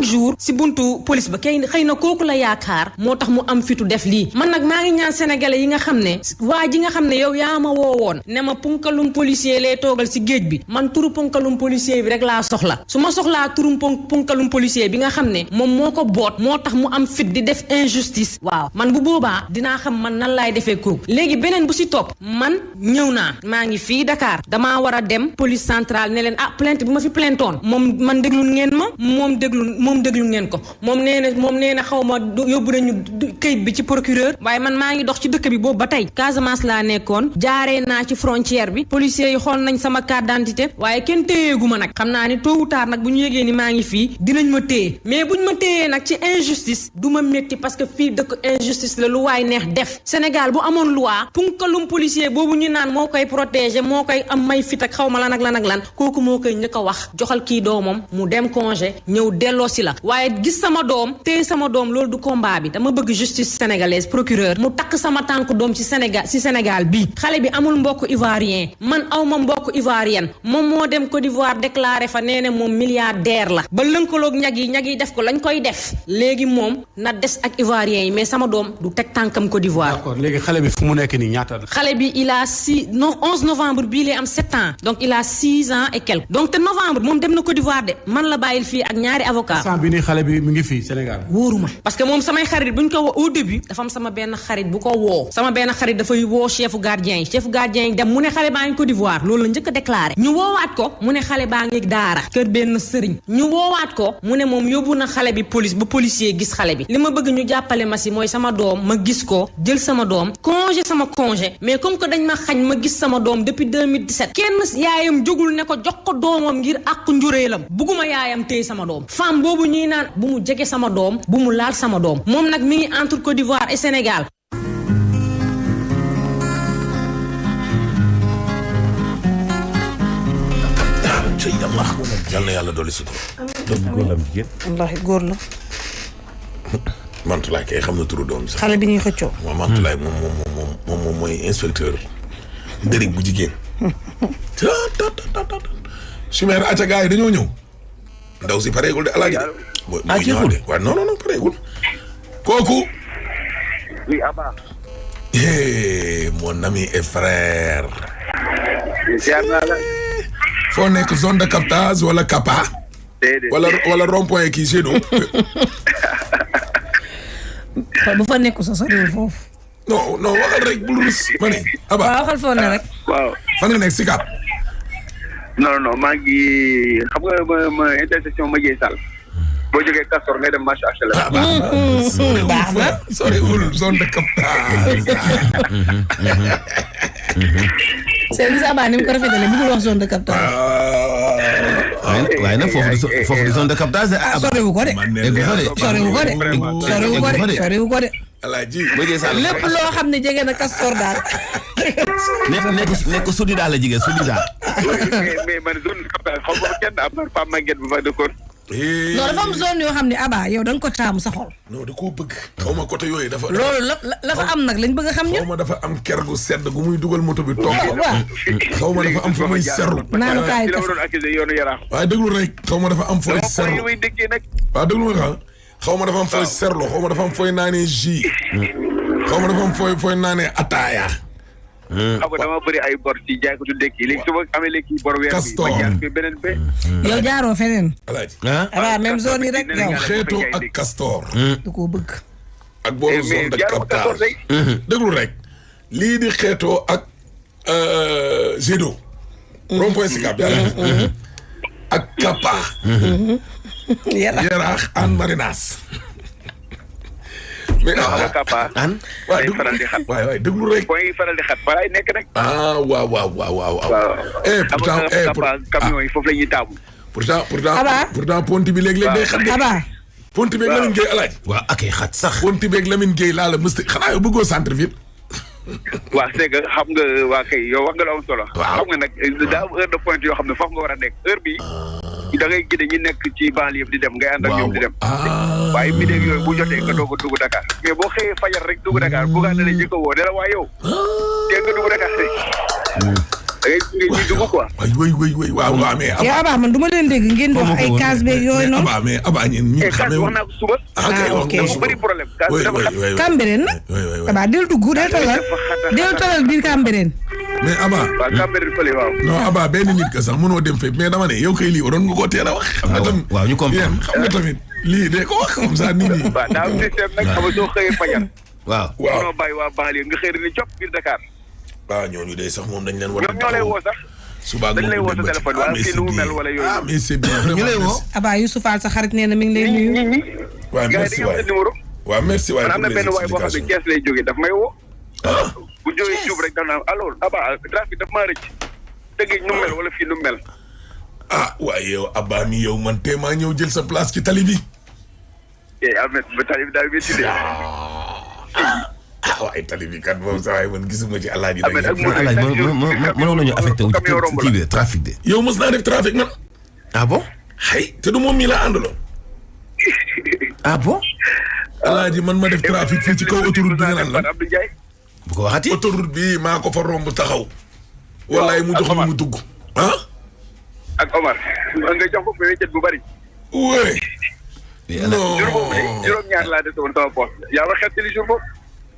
E: jour si buntu police ba kay xëy na kooku la yaakaar moo tax mu am fitu def lii man nag maa ngi ñaan sénégalais yi nga xam ne waa ji nga xam ne yow yaa ma woowoon ne ma punkalum policier lay toogal si géej bi man turu punkalum policier bi rek laa soxla su ma soxlaa turu punkalum policier bi nga xam ne moom moo ko boot moo tax mu am fit di def injustice waaw man bu boobaa dinaa xam man nan laay defee kooku léegi beneen bu si topp man ñëw naa maa ngi fii Dakar damaa war a dem police centrale ne leen plainte bu ma fi plaintoon man déglu ngeen ma moom déglu ngeen ko moom nee na xaw ma yóbbu nañu këyit bi ci procureur waaye man maa ngi dox ci dëkk bi boobu ba tey Casamance laa nekkoon jaaree naa ci frontière bi policiers yi xool nañ sama carte d'identité waaye kenn téyeegu ma nag xam naa ni tôt ou tard nag bu ñu yégee ni maa ngi fii dinañ ma téye mais buñ ma téyee nag ci injustice du ma métti parce que fii dëkk injustice la lu waay neex def Sénégal bu amoon loi punkalum policier boobu ñu naan moo koy protéger moo koy am may fit ak xaw ma lan ak lan kooku moo koy njëkk a wax joxal kii doomam mu dem congé ñëw delloo si la waaye gis sama doom téye sama doom loolu du combat bi dama bëgg justice sénégalaise procureur mu takk sama tànk doom ci Sénégal bii xale bi amul mbokk ivoirien man awma mbokk ivoirienne moom moo dem Côte d'Ivoire déclaré fa nee na moom milliardaire la ba lënkaloog ñag yi def ko lañ koy def léegi moom na des ak ivoirien yi mais sama doom du teg tànkam Côte d'Ivoire.
F: D'accord léegi xale bi fu mu nekk nii ñaata la.
E: xale bi il a 11 novembre bii lay am 7 ans donc il a 6 ans et quelques donc te novembre moom dem na Côte d'Ivoire de man la bàyyil fii ak ñaari avocat
F: sant bi nii xale bi mu ngi fii Sénégal.
E: wóoruma parce que moom samay xarit buñ ko woo au début dafa am sama benn xarit bu ko woo sama benn xarit dafay woo chefu gardien yi dem mu ne xale baa ngi Côte d'Ivoire loolu la njëkk a déclaré ñu woowaat ko mu ne xale baa ngi daara kër benn sëriñ ñu woowaat ko mu ne moom yóbbu na xale bi police ba policier gis xale bi li ma bëgg ñu jàppale ma si mooy sama doom ma gis ko jël sama doom congé mais comme que dañ ma xañ ma gis sama doom depuis 2017 kenn yaayam jógul ne ko jox ko doomam ngir àqu njureelam bugguma yaayam téye sama doom femme boobu ñuy naan bu mu jege sama doom bu mu laal sama doom moom nag mi ngi entre Côte d'Ivoire et Sénégal
B: allah yal na yàlla dolli sutura.
A: wallaahi góor la.
B: Mantulaay kay xam na turu doom sax.
A: xale bi ñuy xëccoo.
B: moom Mantulaay moom mooy inspecteur dërig bu jigéen. Chimère acca gars yi dañoo ñëw. ndaw si pareegul de alaaji. mooy ñëwaat de waaw non pareegul. kooku.
G: oui Abba.
B: mon ami et frère.
G: ziar naa la.
B: foo nekk zone de captage wala Kappa.
G: déedéet
B: wala rond-point kii chez nous.
A: bu fa nekk sa soriwul foofu.
B: non waxal rek bul rus. ma ne Aba
A: waaw waxal foo ne rek.
G: waaw.
B: fan nga nekk Sicap.
G: non maa ngi xam nga ma intersection ma jëy Sall. boo jógee Castor ngay dem marché HLM.
A: baax na.
B: soriwul zone de captage.
A: c'est gis Aba ni mu ko rafetalee bëggul wax zone de captage.
C: waaye nag foofu di zone de captage.
A: soriwu ko de. soriwu ko de.
B: Alaaji.
A: lépp loo xam ne jege na Castor daal.
C: nekk sudi daal la jigéen sudi daal.
G: mais man zone de captage xaw ma kenn am na Pape Maguette bu fa dëkkoon.
A: non dafa am zone yoo xam ne Aba yow da nga ko taamu sa xol.
B: non da koo bëgg. xaw ma côté yooyu dafa.
A: loolu la fa am nag lañ bëgg a xam ñëpp.
B: xaw ma dafa am ker gu sedd gu muy dugal moto bi toog.
A: waaw
B: xaw ma dafa am fu muy serlu.
A: naanukaayu
G: ci la
A: kese.
G: waroon accusé yoonu Yaraax.
B: waaye déglu rek xaw ma dafa am fooy
G: dama
B: serlu.
G: muy dëkkee nag.
B: waaw déglu ma daal xaw ma dafa am fooy serlu xaw ma dafa am fooy naanee jus. xaw ma dafa am fooy naanee ataaya.
G: xam nga dama bëri ay bor ci jaay ko tu dëkk yi léegi su ma amee léegi bor weer bi
B: Castor.
G: ma jaar fi beneen be.
A: yow jaaroo feneen.
B: Alaaji.
A: Aba même zone yi rek yow.
B: xeetoo ak Castor.
A: du ko bëgg.
B: ak boobu zone de
G: jaaruma Castor
B: captage.
G: tey.
B: déglu rek lii di xeetoo ak Gédo. rond-point Sicap yàlla. ak Kappa. Yaraax an Marinas. mais
G: xam nga Kappa.
B: waaw
G: day faral di xat.
B: waay déglu rek.
G: point yi faral di xat fa lay nekk nag.
B: waaw.
G: waaw.
B: pourtant
G: xam nga Kappa camion yi foofu la ñuy taamu.
B: pourtant ponti bi léeg-léeg day xat de.
A: Aba
B: ponti beeg Lamine Gueye alaaj.
C: waaw ak ay xat sax.
B: ponti beeg Lamine Gueye laa la mësta xanaa yow bëggoo centre ville.
G: waaw c'est que xam nga waa kay yow wax nga lu am solo.
B: Waaw.
G: xam nga nag daa am heure de pointe yoo xam ne foofu nga war a nekk heure bii. da ngay gis ñi nekk ci banlieue yëpp di dem ngay ànd ak ñoom di dem. waaye mi dégg yooyu bu jotee nga doog a dugg Dakar mais boo xëyee fajar rek dugg Dakar bu gaa ne la njëkk a woo ne la waa yow. teel nga dugg Dakar rek. da ngay ñuy dugg quoi.
B: way waaw mais.
A: yow Aba man du ma leen dégg ngeen di wax ay kaas beeg yooyu noonu.
B: mais Aba ñun ñi
G: kaas
B: xamee
G: wax naa ko suba.
A: ok
G: dafa bëri problème kaas bi dafa xat.
A: Cambérène na. Aba del dugg del talal biir Cambérène.
B: mais Aba.
G: waaw Cambérène fële waaw.
B: non Aba benn nit ka sax mënoo dem fépp mais dama ne yow kay lii waroon nga koo teel a wax. xam nga tamit
C: waaw ñu comprendre.
B: yéen xam nga tamit lii de ko wax comme ça nit ñi.
G: waaw daa am système nag xam nga soo xëyee fajar.
C: waaw.
G: mënoo bàyyi waa banlieue nga xëy ni cop biir Dakar.
B: waaw ñooñu de sax moom dañ leen war a.
G: ñoom ñoo lay woo sax.
B: suba
G: dañ lay woo sa téléphone waa kii nu mu mel wala yooyu.
B: mais c'est bien
C: ñu lay woo.
A: Aba Youssouf Fall sa xarit nee na mi ngi lay nuyu.
B: waaw
G: gars
B: merci
G: yi dañuy am
B: waay
G: sa numéro.
B: waaw merci waay
G: man am na benn waay boo xam ne Thiès lay jógee daf may woo. bu jógee Diouf rek daf naa alors Aba trafic daf maa rëcc. dëgg nu mel wala fii nu mel.
B: waaye yow Aba mi yow man tee maa ñëw jël sa place ci tali bi.
G: Ahmed ba tali bi daal métti de.
B: waaye tali bi kat moom saa waay man gisuma ci alaaji.
G: Ahmed ak
C: alaaj mënoon nañu affecté wu ci kii bi trafic de.
B: yow mos naa def trafic man.
C: ah bon.
B: xëy te du moom mii laa àndaloon.
C: ah bon.
B: alaaji man ma def trafic fii ci kaw autoroute bi nga naan la.
G: Abdou Ndiaye.
C: bu ko waxati.
B: autoroute bi maa ko fa romb taxaw. wallaay mu jox mu dugg.
G: ak Omar. nga jox ko wéccet bu bari.
B: oui. non
G: juróom-ñaar laa dese woon sama poche. yaa ma xet ci li jour boobu.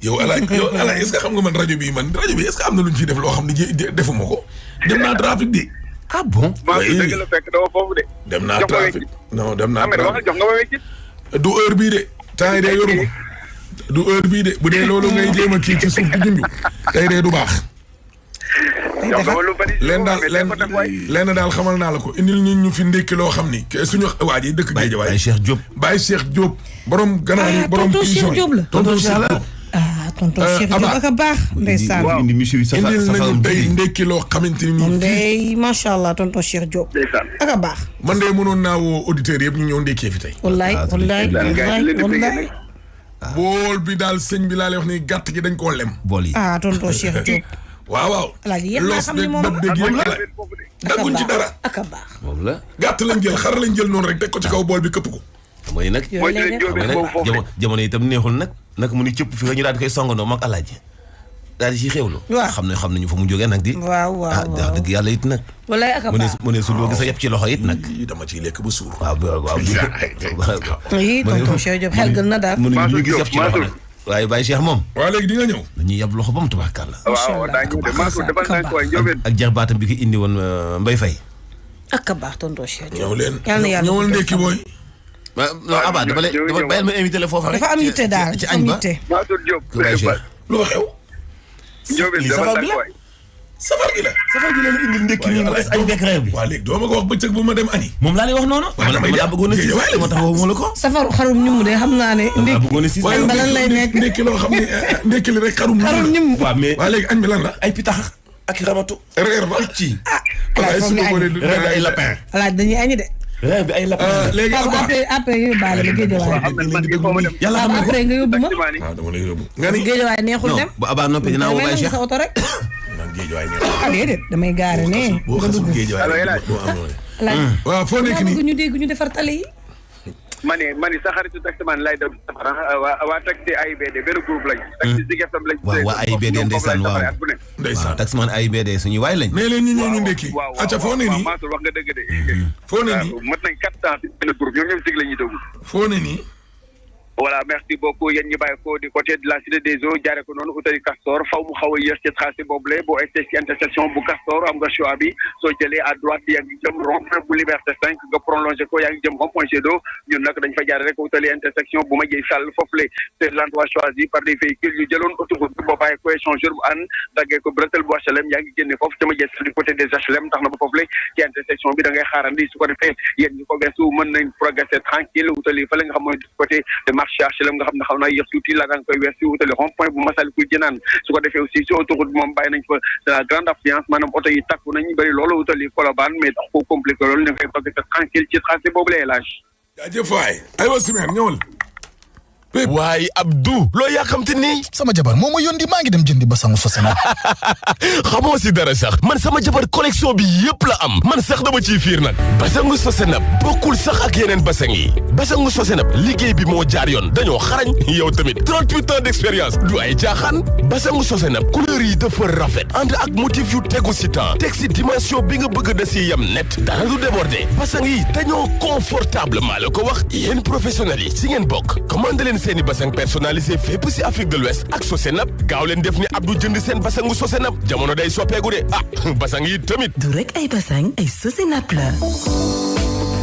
B: yow alaaj est-ce que xam nga man rajo bi est-ce que am na lu ñu ciy def loo xam ne defuma ko. dem naa trafic di.
C: ah bon.
G: maa ngi dëgg la fekk dama foofu de.
B: dem naa trafic non dem naa
G: trafic wax jox nga ma weccit.
B: du heure bii de temps yi de yoruma du heure bii de bu dee loolu ngay jéem a kii ci suuf di junj tey de du baax. lenn daal xamal naa la ko indil ñu fi ndékki loo xam ni suñu waa ji dëkk géej waay.
C: Baye Cheikh Diop.
B: Baye Cheikh Diop. borom ganaar yi borom
A: tonton Cheikh Diop la.
B: tonton Cheikh Diop.
A: tonton Cheikh Diop ak a baax. ndeysaan
C: waaw indi monsieur Safa
B: indil nañu tey ndékki loo xamante ni.
A: moom day macha allah tonton Cheikh Diop. ak a baax.
B: man de mënoon naa woo auditeurs yëpp ñu ñëw ndékkee fi tey.
A: wallaay.
B: bool bi daal sëñ bi laa lay wax ni gàtt gi dañ koo lem.
C: bool yi
A: tonton Cheikh Diop.
B: waaw.
A: Alaaji yéex naa xam ni moom
B: dégg yëpp la dagguñ ci dara.
A: ak a baax.
C: moom la.
B: gàtt lañ jël xar lañ jël noonu rek teg ko ci kaw bool bi këpp ko.
C: mooy nag.
A: yooyu lay def
C: jamono itam neexul nag mu ni cëpp fi ñu daal di koy songandoo mag Alaaji daal di si xewlu.
A: waaw
C: xam nañu fa mu jógee nag di.
A: waaw
C: wax dëgg yàlla it nag.
A: walaay ak a baax
C: mu ne su loo gis a yëpp ci loxo it nag.
B: dama ciy lekk ba suur.
C: waaw.
A: oui tonton Cheikh Diop xel gën na daal.
C: mu ne ñu gis yëpp ci loxo nag. waaye Baye Cheikh moom.
B: waaw léegi di nga ñëw.
C: dañuy yab loxo ba mu tubaarkàlla.
G: waaw daa ñëw de Mansour defal naa ko waaye Ndiobène.
C: ak jarbaatam bi ko indi woon Mbaye Faye.
A: ak a baax tonton Cheikh Diop.
B: ñëw leen
A: yal na yàlla
B: ñëwal ndekki booy.
C: non Abba dama bàyyil ma invité la foofu rek.
A: dafa am yitte daal
C: ci
A: dafa
C: añ
A: am
C: ba.
A: yitte.
G: Mansour Diop.
B: lu fa xew.
G: Ndiobène
C: lii
G: defal
C: safar
G: naa
C: bi
G: ko
C: la.
G: waaye.
B: safar gi la.
C: safar gi la la indil ndekki nii mu des añ beeg reer bi.
B: waa léegi doo ma ko wax bëccëg bu ma dem añi.
C: moom laa lay wax noonu.
B: waaw damay
C: daa bëggoon a siis
B: waaye
C: moo tax waxuma la ko.
A: safaru xarum ñum de xam naa ne.
C: daa bëggoon a siis.
B: waaye
A: ba lan lay nekk.
B: ndekki loo xam ne ndekki li rek xarum
A: ñum.
C: waaw mais
B: waa léegi añ bi lan la.
C: ay pitax ak ramatu.
B: reer ba
C: ci.
A: alaaj foog ñu añi.
C: reer bi ay lapin.
A: alaaj dañuy añi de.
C: reer bi ay lapin.
B: léegi Abba.
A: après yóbbaale la géejawaay.
C: yàlla xam na ko.
A: après nga yóbbu ma.
B: waaw dama lay yóbbu. nga ni.
A: géejawaay neexul dem.
C: bu Abba noppee dinaa woo Baye Cheikh.
A: sa oto rek.
B: man géej waay
A: ah déedéet damay gaare ne.
B: boo xasul géej waay doo am loole.
A: alaaj
B: waaw foo nekk nii.
A: bëgg ñu dégg ñu defar tali yi.
G: mani sa xaritu taximan lay dem safara waa taxi AIBD benn groupe lañ. taxi Zik FM lañ.
C: waaw waa AIBD ndeysaan waaw.
B: ndeysaan.
C: taximan AIBD suñu waay lañ.
B: nee leen ñu ñëw ñu ndekki.
G: waaw
B: acca foo ne nii.
G: Mansour wax nga dëgg de.
B: foo ne nii.
G: mat nañ 4 ans ci benn groupe ñoom ñëpp Zik la ñuy déglu.
B: foo ne nii.
G: voilà merci beaucoup yéen ñi bàyyi ko du côté de la cité des eaux jaaree ko noonu utali Castor faw mu xaw a yées ci tracé boobule boo egg ci intersection bu Castor am nga choix bi soo jëlee à droite yaa ngi jëm rond-point bu Liberté 5 nga prolongé ko yaa ngi jëm rond-point Jet d'eau ñun nag dañ fa jaare rek utali intersection bu Madiaye Sall foofule c'est l'endroit choisi par des véhicules yu jëloon autoroute bi boo bàyyi ko échangeur bu an daggee ko Bretel bu HLM yaa ngi génne foofu ca Madiaye Sall du côté des HLM tax na ba foofule ci intersection bi da ngay xaarandi su ko defee yéen ñi ko weesu mën nañ progresser tranquille utali fa la nga xam mooy du côté de marché HLM nga xam ne xaw naa yéex tuuti la daan koy weesu wutali rond point bu Massalikul Jinaan su ko defee aussi si autoroute bi moom bàyyi nañ fa de la grande affluence maanaam oto yi takku nañ bëri loolu wutali Colobane mais tax ko compliqué loolu da ngay bëgg tranquille ci tracé boobu lay laaj.
B: jaajëf waay aywa Simeer ñëwal.
H: waaye Abdou loo yàqamte nii
I: sama jabar moo ma yónni maa ngi dem jëndi basangu Sosenap.
H: xamoo si dara sax man sama jabar collection bi yëpp la am man sax dama ciy fiir nag basangu Sosenap bokkul sax ak yeneen basang yi basangu Sosenap liggéey bi moo jaar yoon dañoo xarañ yow tamit 38 ans d'expérience du ay jaaxaan basangu Sosenap couleur yi dafa rafet ànd ak motif yu tegu si temps teg si dimension bi nga bëgg da si yam net dara du déborder basang yi dañoo confortable maa la ko wax yéen professionnels yi si ngeen bokk commandé leen seeni basang personnalisé fépp si Afrique de l'Ouest ak Sosenap gaaw leen def ni Abdou jënd seen basangu Sosenap jamono day soppeeku de basang yi tamit
J: du rek ay basang ay Sosenap la.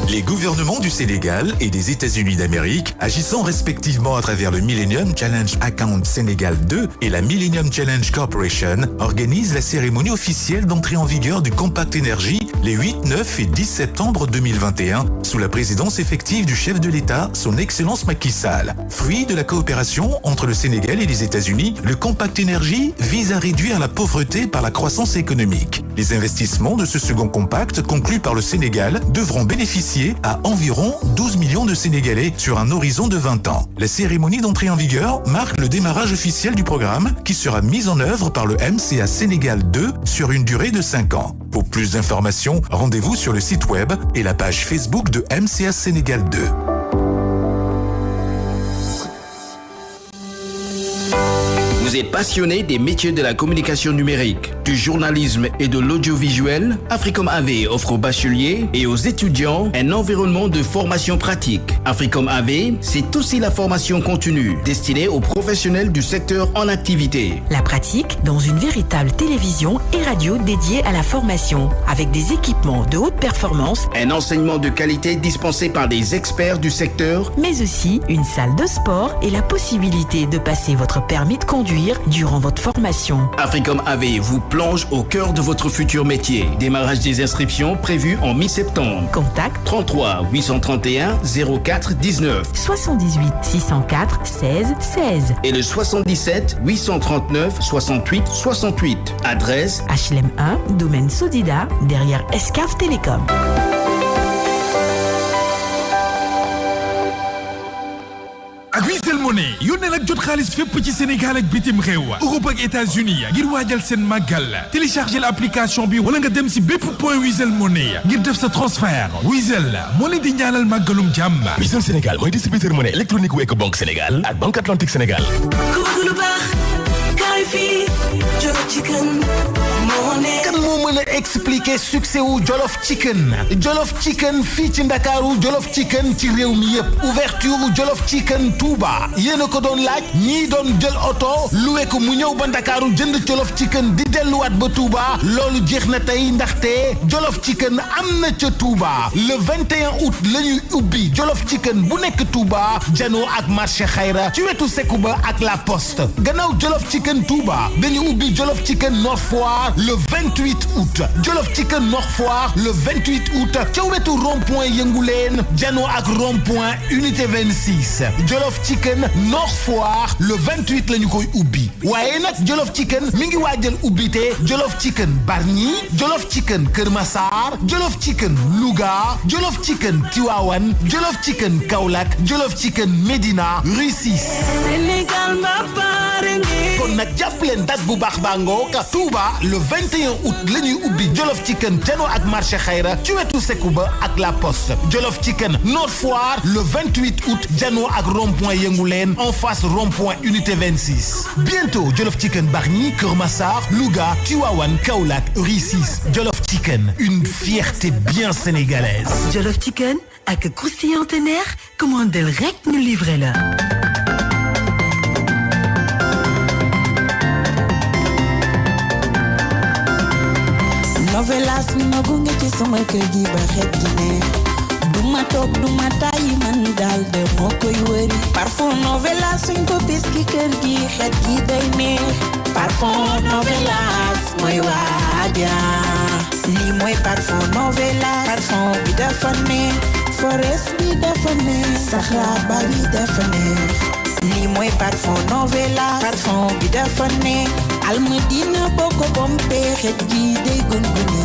K: Les gouvernements du Sénégal et des États-Unis d'Amérique, agissant respectivement à travers le Millennium Challenge Account Sénégal 2 et la Millennium Challenge Corporation, organisent la cérémonie officielle d'entrée en vigueur du Compact Énergie les 8, 9 et 10 septembre 2021 sous la présidence effective du chef de l'État, son Excellence Macky Sall. Fruit de la coopération entre le Sénégal et les États-Unis, le Compact Énergie vise à réduire la pauvreté par la croissance économique. Les investissements de ce second compact conclu par le Sénégal devront bénéficier à environ 12 millions de Sénégalais sur un horizon de 20 ans. La cérémonie d'entrée en vigueur marque le démarrage officiel du programme qui sera mis en œuvre par le MCA Sénégal 2 sur une durée de 5 ans. Pour plus d'informations, rendez-vous sur le site web et la page Facebook de MCA Sénégal 2.
L: Vous êtes passionné des métiers de la communication numérique, du journalisme et de l'audiovisuel? Africom AV offre aux bacheliers et aux étudiants un environnement de formation pratique. Africom AV, c'est aussi la formation continue destinée aux professionnels du secteur en activité.
J: La pratique dans une véritable télévision et radio dédiée à la formation, avec des équipements de haute performance,
L: un enseignement de qualité dispensé par des experts du secteur,
J: mais aussi une salle de sport et la possibilité de passer votre permis de conduire durant votre formation.
L: Africom AV vous plonge au cœur de votre futur métier. Démarrage des inscriptions prévu en mi-septembre.
J: Contact
L: 33 831 04 19
J: 78 604 16 16
L: et le 77 839 68 68. Adresse
J: HLM 1, domaine Sodida, derrière Escaf Télécom.
B: ak wi sel
M: Money yónnee nag jot xaalis fépp ci Sénégal ak bitim réew Europe ak États-Unis ngir waajal seen màggal télécharger l'application bi wala nga dem si bépp point Wizall Money ngir def sa transfert. Wizall moo leen di ñaanal màggalum jàmm.
H: Wizall Sénégal mooy distributeur monnaie électronique wu Ecobank Sénégal ak Banque Atlantique Sénégal.
I: kan moo mën a expliquer succès wu Jollof Chicken Jollof Chicken fii ci Ndakaaru Jollof Chicken ci réew mi yëpp ouverture Jollof Chicken Touba yéen a ko doon laaj ñii doon jël oto luwe ko mu ñëw ba Ndakaaru jënd Jollof Chicken di delluwaat ba Touba loolu jeex na tey ndaxte Jollof Chicken am na ca Touba le 21 août la ñuy ubbi Jollof Chicken bu nekk Touba janoo ak marché Xayra ci wetu Sekuba ak La Poste gannaaw Jollof Chicken Touba dañu ubbi Jollof Chicken Nord Foire le 28 août Jollof Chicken Nord Foire le 28 août ca wetu rond-point Yënguleen janoo ak rond-point unité 26 Jollof Chicken Nord Foire le 28 la ñu koy ubbi waaye nag Jollof Chicken mi ngi waajal ubbite Jollof Chicken Bargny Jollof Chicken Kër Massar Jollof Chicken Louga Jollof Chicken Tivaouane Jollof Chicken Kaolack Jollof Chicken Médina Rue 6 kon nag jàpp leen date bu baax baa ngoog Touba le 21 août la ñuy ubbi Jollof Chicken janoo ak marché Xayra ci wetu Sekuba ak La Poste Jollof Chicken Nord Foire le 28 août janoo ak rond-point Yënguleen en face rond-point unité 26 bientôt Jollof Chicken Bargny Kër Massar Louga Tivaouane Kaolack Rue 6 Jollof Chicken une fierté bien sénégalaise.
J: Jollof Chicken ak croustillant teneer commandel rek ñu livré la.
N: Novelas mi ma gunge ci sama kër gi ba xet gi neex duma toog duma tàyyi man daal de moo koy wëri parfum Novelas suñ ko bis ki kër gi xet gi day neex parfum Novelas mooy waaja lii mooy parfum Novelas parfum bi dafa neex forest bi dafa neex saxaaba bi dafa neex lii mooy parfum Novelas parfum bi dafa neex Almadina boko bombe xet gi day gunguni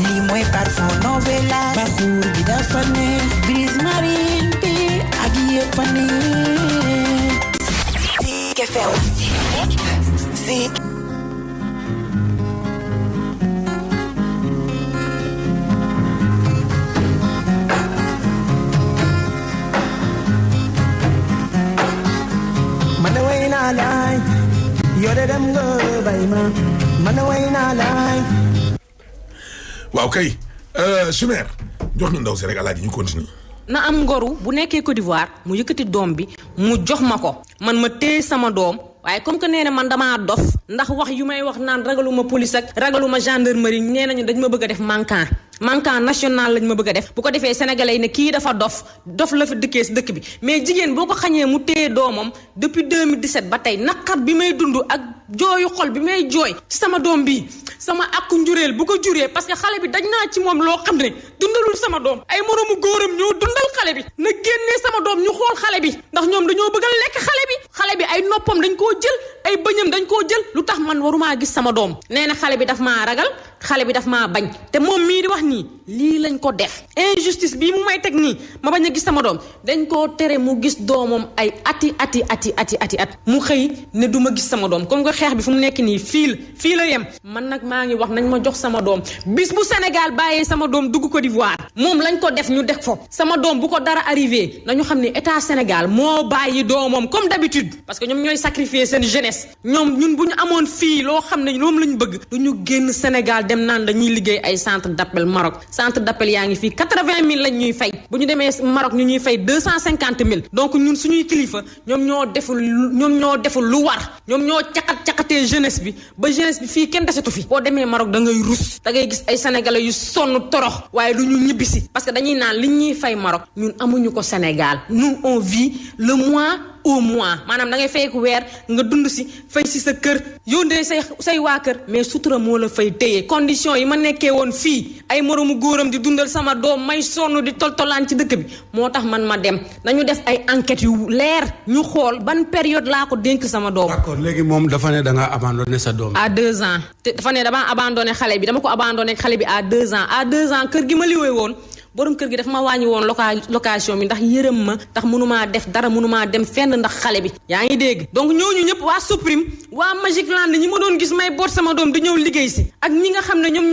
N: lii mooy parfum Novelas baxuur bi dafa neex brise marine bi ak yëpp a neex
O: man way naa laay yoo de dem nga bay ma man way naa laay.
B: waaw kay Chimère jox ñu ndaw si rek alaaji ñu continue.
E: na am ngoru bu nekkee Côte d'Ivoire mu yëkkati doom bi mu jox ma ko man ma téye sama doom waaye comme que nee na man damaa dof ndax wax yu may wax naan ragaluma police ak ragaluma gendarmerie nee nañu dañ ma bëgg a def manquant national lañ ma bëgg a def bu ko defee sénégalais yi ne kii dafa dof la fi dëkkee si dëkk bi mais jigéen boo ko xañee mu téye doomam depuis 2017 ba tey naqar bi may dund ak jooyu xol bi may jooy ci sama doom bi sama akku njureel bu ko juree parce que xale bi dañ naa ci moom loo xam ne dundalul sama doom ay moroomu góoram ñoo dundal xale bi na génnee sama doom ñu xool xale bi ndax ñoom dañoo bëgg a lekk xale bi ay noppam dañ koo jël ay bëñam dañ koo jël lu tax man warumaa gis sama doom nee na xale bi daf maa ragal xale bi daf maa bañ te moom mii di wax nii lii lañ ko def injustice bii mu may teg nii ma bañ a gis sama doom dañ koo tere mu gis doomam ay ati mu xëy ne du ma gis sama doom comme que xeex bi fu mu nekk nii fii la yem man nag maa ngi wax nañ ma jox sama doom bis bu Sénégal bàyyee sama doom dugg Côte d'Ivoire moom lañ ko def ñu def fo sama doom bu ko dara arrivé nañu xam ne état Sénégal moo bàyyi doomam comme d'habitude parce que ñoom ñooy sacrifier seen jeunesse ñoom ñun bu ñu amoon fii loo xam ne moom lañ bëgg du ñu génn Sénégal dem naan dañuy liggéey ay centre d'appel Maroc centre d'appel yaa ngi fii 80 000 lañ ñuy fay bu ñu demee Maroc ñu ñuy fay 250 000 donc ñun suñuy kilifa ñoom ñoo deful lu war ñoom ñoo caqatee jeunesse bi ba jeunesse bi fii kenn desetu fi boo demee Maroc da ngay rus da ngay gis ay sénégalais yu sonn torox waaye du ñu ñibbisi parce que dañuy naan li ñuy fay Maroc ñun amuñu ko Sénégal nous on vit le mois au mois maanaam da ngay fay ko weer nga dund si fay si sa kër yóndee say waa kër mais sutura moo la fay téye condition yi ma nekkee woon fii ay moroomu góoram di dundal sama doom may sonn di toltolaan ci dëkk bi moo tax man ma dem nañu def ay enquêtes yu leer ñu xool ban période laa ko dénk sama doom.
F: d'accord léegi moom dafa ne da nga abandonné sa doom.
E: à 2 ans te dafa ne damaa abandonné xale bi dama ko abandonné xale bi à 2 ans kër gi ma liwee woon borom kër gi daf ma wàññi woon location bi ndax yërëm ma ndax mënumaa def dara mënumaa dem fenn ndax xale bi yaa ngi dégg donc ñooñu ñëpp waa Supreme waa Magic Land ñi ma doon gis may boot sama doom di ñëw liggéey si ak ñi nga xam ne ñoom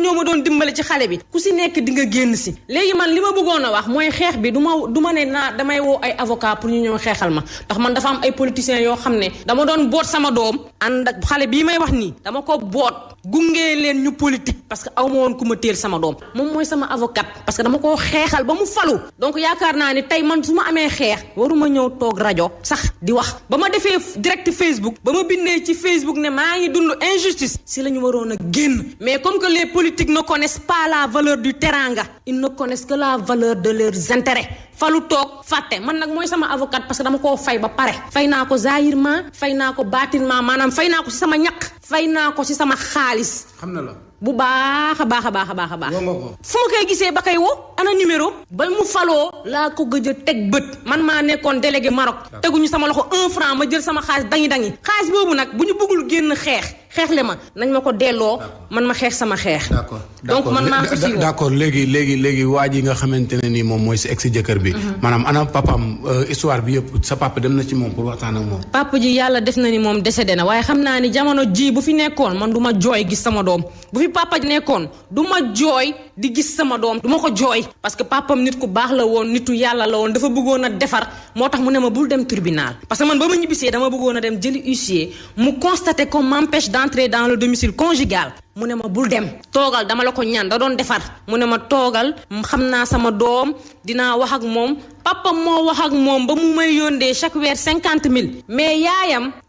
E: ñoo ma doon dimbale ci xale bi ku si nekk di nga génn si léegi man li ma bëggoon a wax mooy xeex bi du ma ne naa damay woo ay avocat pour ñu ñëw xeexal ma ndax man dafa am ay politiciens yoo xam ne dama doon boot sama doom ànd ak xale bii may wax nii dama ko boot gungee leen ñu politique parce que aw ma woon ku ma téel sama doom moom mooy sama avocat parce que dama koo xeexal ba mu falu donc yaakaar naa ni tey man su ma amee xeex waruma ñëw toog rajo sax di wax ba ma defee direct Facebook ba ma bindee ci Facebook ne maa ngi dund injustice si la ñu waroon a génn mais comme que les politiques ne connaissent pas la valeur du teranga ils ne connaissent que la valeur de leurs intérêts falu toog fàtte man nag mooy sama avocat parce que dama koo fay ba pare fay naa ko zahirement fay naa ko bâtinement maanaam fay naa ko ci sama ñaq fay naa ko ci sama xaalis
F: xam na la
E: bu baax a baax fu ma koy gisee ba koy woo ana numéro ba mu faloo laa ko gëj a teg bët man maa nekkoon délégué Maroc teguñu sama loxo 1 franc ma jël sama xaalis dangi xaalis boobu nag bu ñu bëggul génn xeexle ma nañ ma ko delloo man ma xeex sama xeex donc man maa ko si
F: d'accord léegi waa ji nga xamante ne nii moom mooy si ex jëkkër bi maanaam ana papam histoire bi yëpp sa papa dem na ci moom pour waxtaan ak moom
E: papa ji yàlla def na ni moom décédé na waaye xam naa ni jamono ji bu fi nekkoon man du ma jooy gis sama doom bu fi papa ji nekkoon du ma jooy di gis sama doom du ma ko jooy parce que papam nit ku baax la woon nitu yàlla la woon dafa bëggoon a defar moo tax mu ne ma bul dem tribunal parce que man ba ma ñibbisee dama bëggoon a dem jëli huissier mu constaté qu'on m'empêche d'entrer dans le domicile conjugal mu ne ma bul dem toogal dama la ko ñaan da doon defar mu ne ma toogal xam naa sama doom dinaa wax ak moom papa moo wax ak moom ba mu may yóndee chaque weer 50,000 mais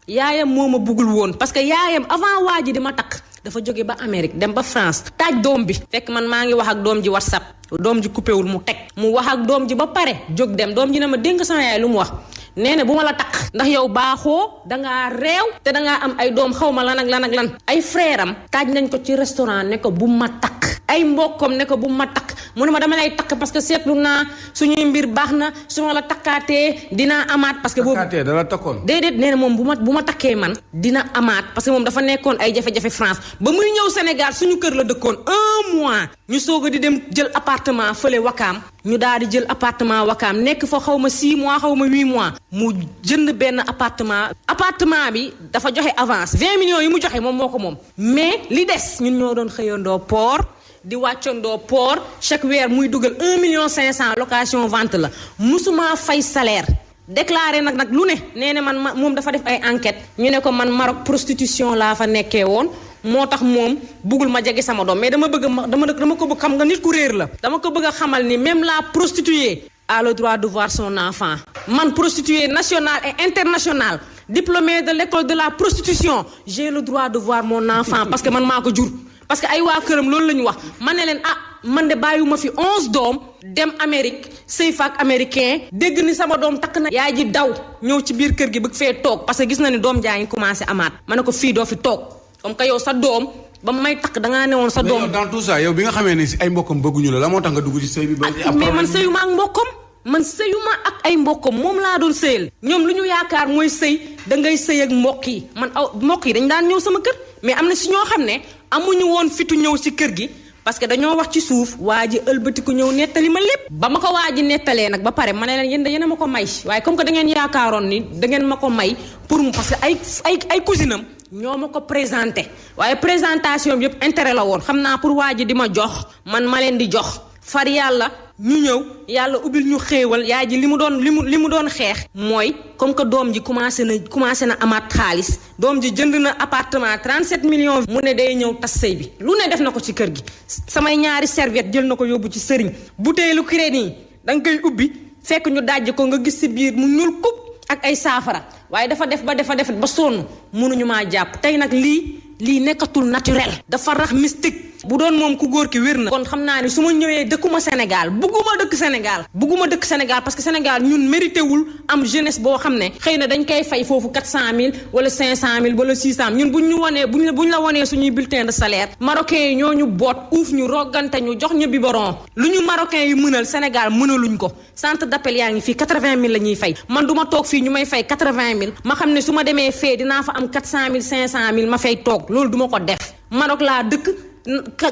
E: yaayam moo ma bëggul woon parce que yaayam avant waa ji di ma takk dafa jóge ba Amérique dem ba France taaj doom bi fekk man maa ngi wax ak doom ji WhatsApp doom ji coupé wul mu teg mu wax ak doom ji ba pare jóg dem doom ji ne ma dénk sama yaay lu mu wax nee na bu ma la takk ndax yow baaxoo dangaa réew te dangaa am ay doom xaw ma lan ak lan ay frère am taaj nañ ko ci restaurant ne ko bu ma takk ay mbokkam ne ko bu ma takk mu ne ma dama lay takk parce que seetlu naa suñuy mbir baax na su ma la takkaatee dinaa amaat parce que boobu
F: takkaatee dala takkoon
E: déedéet nee na moom bu ma takkee man dina amaat parce que moom dafa nekkoon ay jafe-jafe France ba muy ñëw Sénégal suñu kër la dëkkoon 1 mois ñu soog a di dem jël appartement fële Wakaam ñu daal di jël appartement Wakaam nekk fa xaw ma 6 mois xaw ma 8 mois mu jënd benn appartement bi dafa joxe avance 20 millions yi mu joxe moom moo ko moom mais li des ñun ñoo doon xëyandoo port di wàccandoo port chaque weer muy dugal 1,5 million location vente la musuma fay salaire déclaré nag lu ne nee na man moom dafa def ay enquête ñu ne ko man Maroc prostitution laa fa nekkee woon moo tax moom bëggul ma jege sama doom mais dama ko bëgg xam nga nit ku réer la dama ko bëgg a xamal ni même la prostituée a le droit de voir son enfant man prostituée nationale et internationale diplômée de l'école de la prostitution j'ai le droit de voir mon enfant parce que man maa ko jur parce que ay waa këram loolu la ñu wax ma ne leen man de bàyyiwuma fi 11 doom dem Amérique sëy fa ak américain dégg ni sama doom takk na yaay ji daw ñëw ci biir kër gi bëgg fee toog parce que gis na ni doom jaa ngi commencé amaat ma ne ko fii doo fi toog comme que yow sa doom ba may takk dangaa newoon sa doom.
F: dans tout ça yow bi nga xamee ni ay mbokkam bëgguñu la moo tax nga dugg ci sëy bi.
E: mais man sëyuma ak mbokkam man sëyuma ak ay mbokkam moom laa doon sëyal ñoom lu ñu yaakaar mooy sëy da ngay sëy ak mbokk yi man mbokk yi dañ daan ñëw sama kër mais am na si ñoo xam ne amuñu woon fitu ñëw si kër gi parce que dañoo wax ci suuf waa ji ëlbatiku ñëw nettali ma lépp ba ma ko waa ji nettalee nag ba pare ma ne leen yéen a ma ko may waaye comme que da ngeen yaakaaroon ni da ngeen ma ko may pour mu parce que ay cousinam ñoo ma ko présenté waaye présentation bi yëpp intérêt la woon xam naa pour waa ji di ma jox man ma leen di jox far yàlla ñu ñëw yàlla ubbil ñu xéewal yaay ji li mu doon xeex mooy comme que doom ji commencé na amaat xaalis doom ji jënd na appartement 37 millions mu ne day ñëw tas sëy bi lu ne def na ko ci kër gi samay ñaari serviette jël na ko yóbbu ci sëriñ butéelu crédit da nga koy ubbi fekk ñu dajj ko nga gis si biir mu ñuul kub ak ay saafara waaye dafa def ba sonn mënuñu maa jàpp tey nag lii nekkatul naturel dafa rax mystique bu doon moom ku góor ki wér na kon xam naa ni su ma ñëwee dëkkuma Sénégal bugguma dëkk Sénégal parce que Sénégal ñun mérité wul am jeunesse boo xam ne xëy na dañ koy fay foofu 400,000 wala 500,000 wala 600 ñun buñ la wonee suñuy bulletin de salaire marocains yi ñoo ñu boot uuf ñu roggante ñu jox ñu biberon lu ñu marocains yi mënal Sénégal mënaluñ ko centre d'appel yaa ngi fii 80,000 la ñuy fay man du ma toog fii ñu may fay 80,000 ma xam ne su ma demee fee dinaa fa am 400,000 500,000 ma fay toog loolu du ma ko def Maroc laa dëkk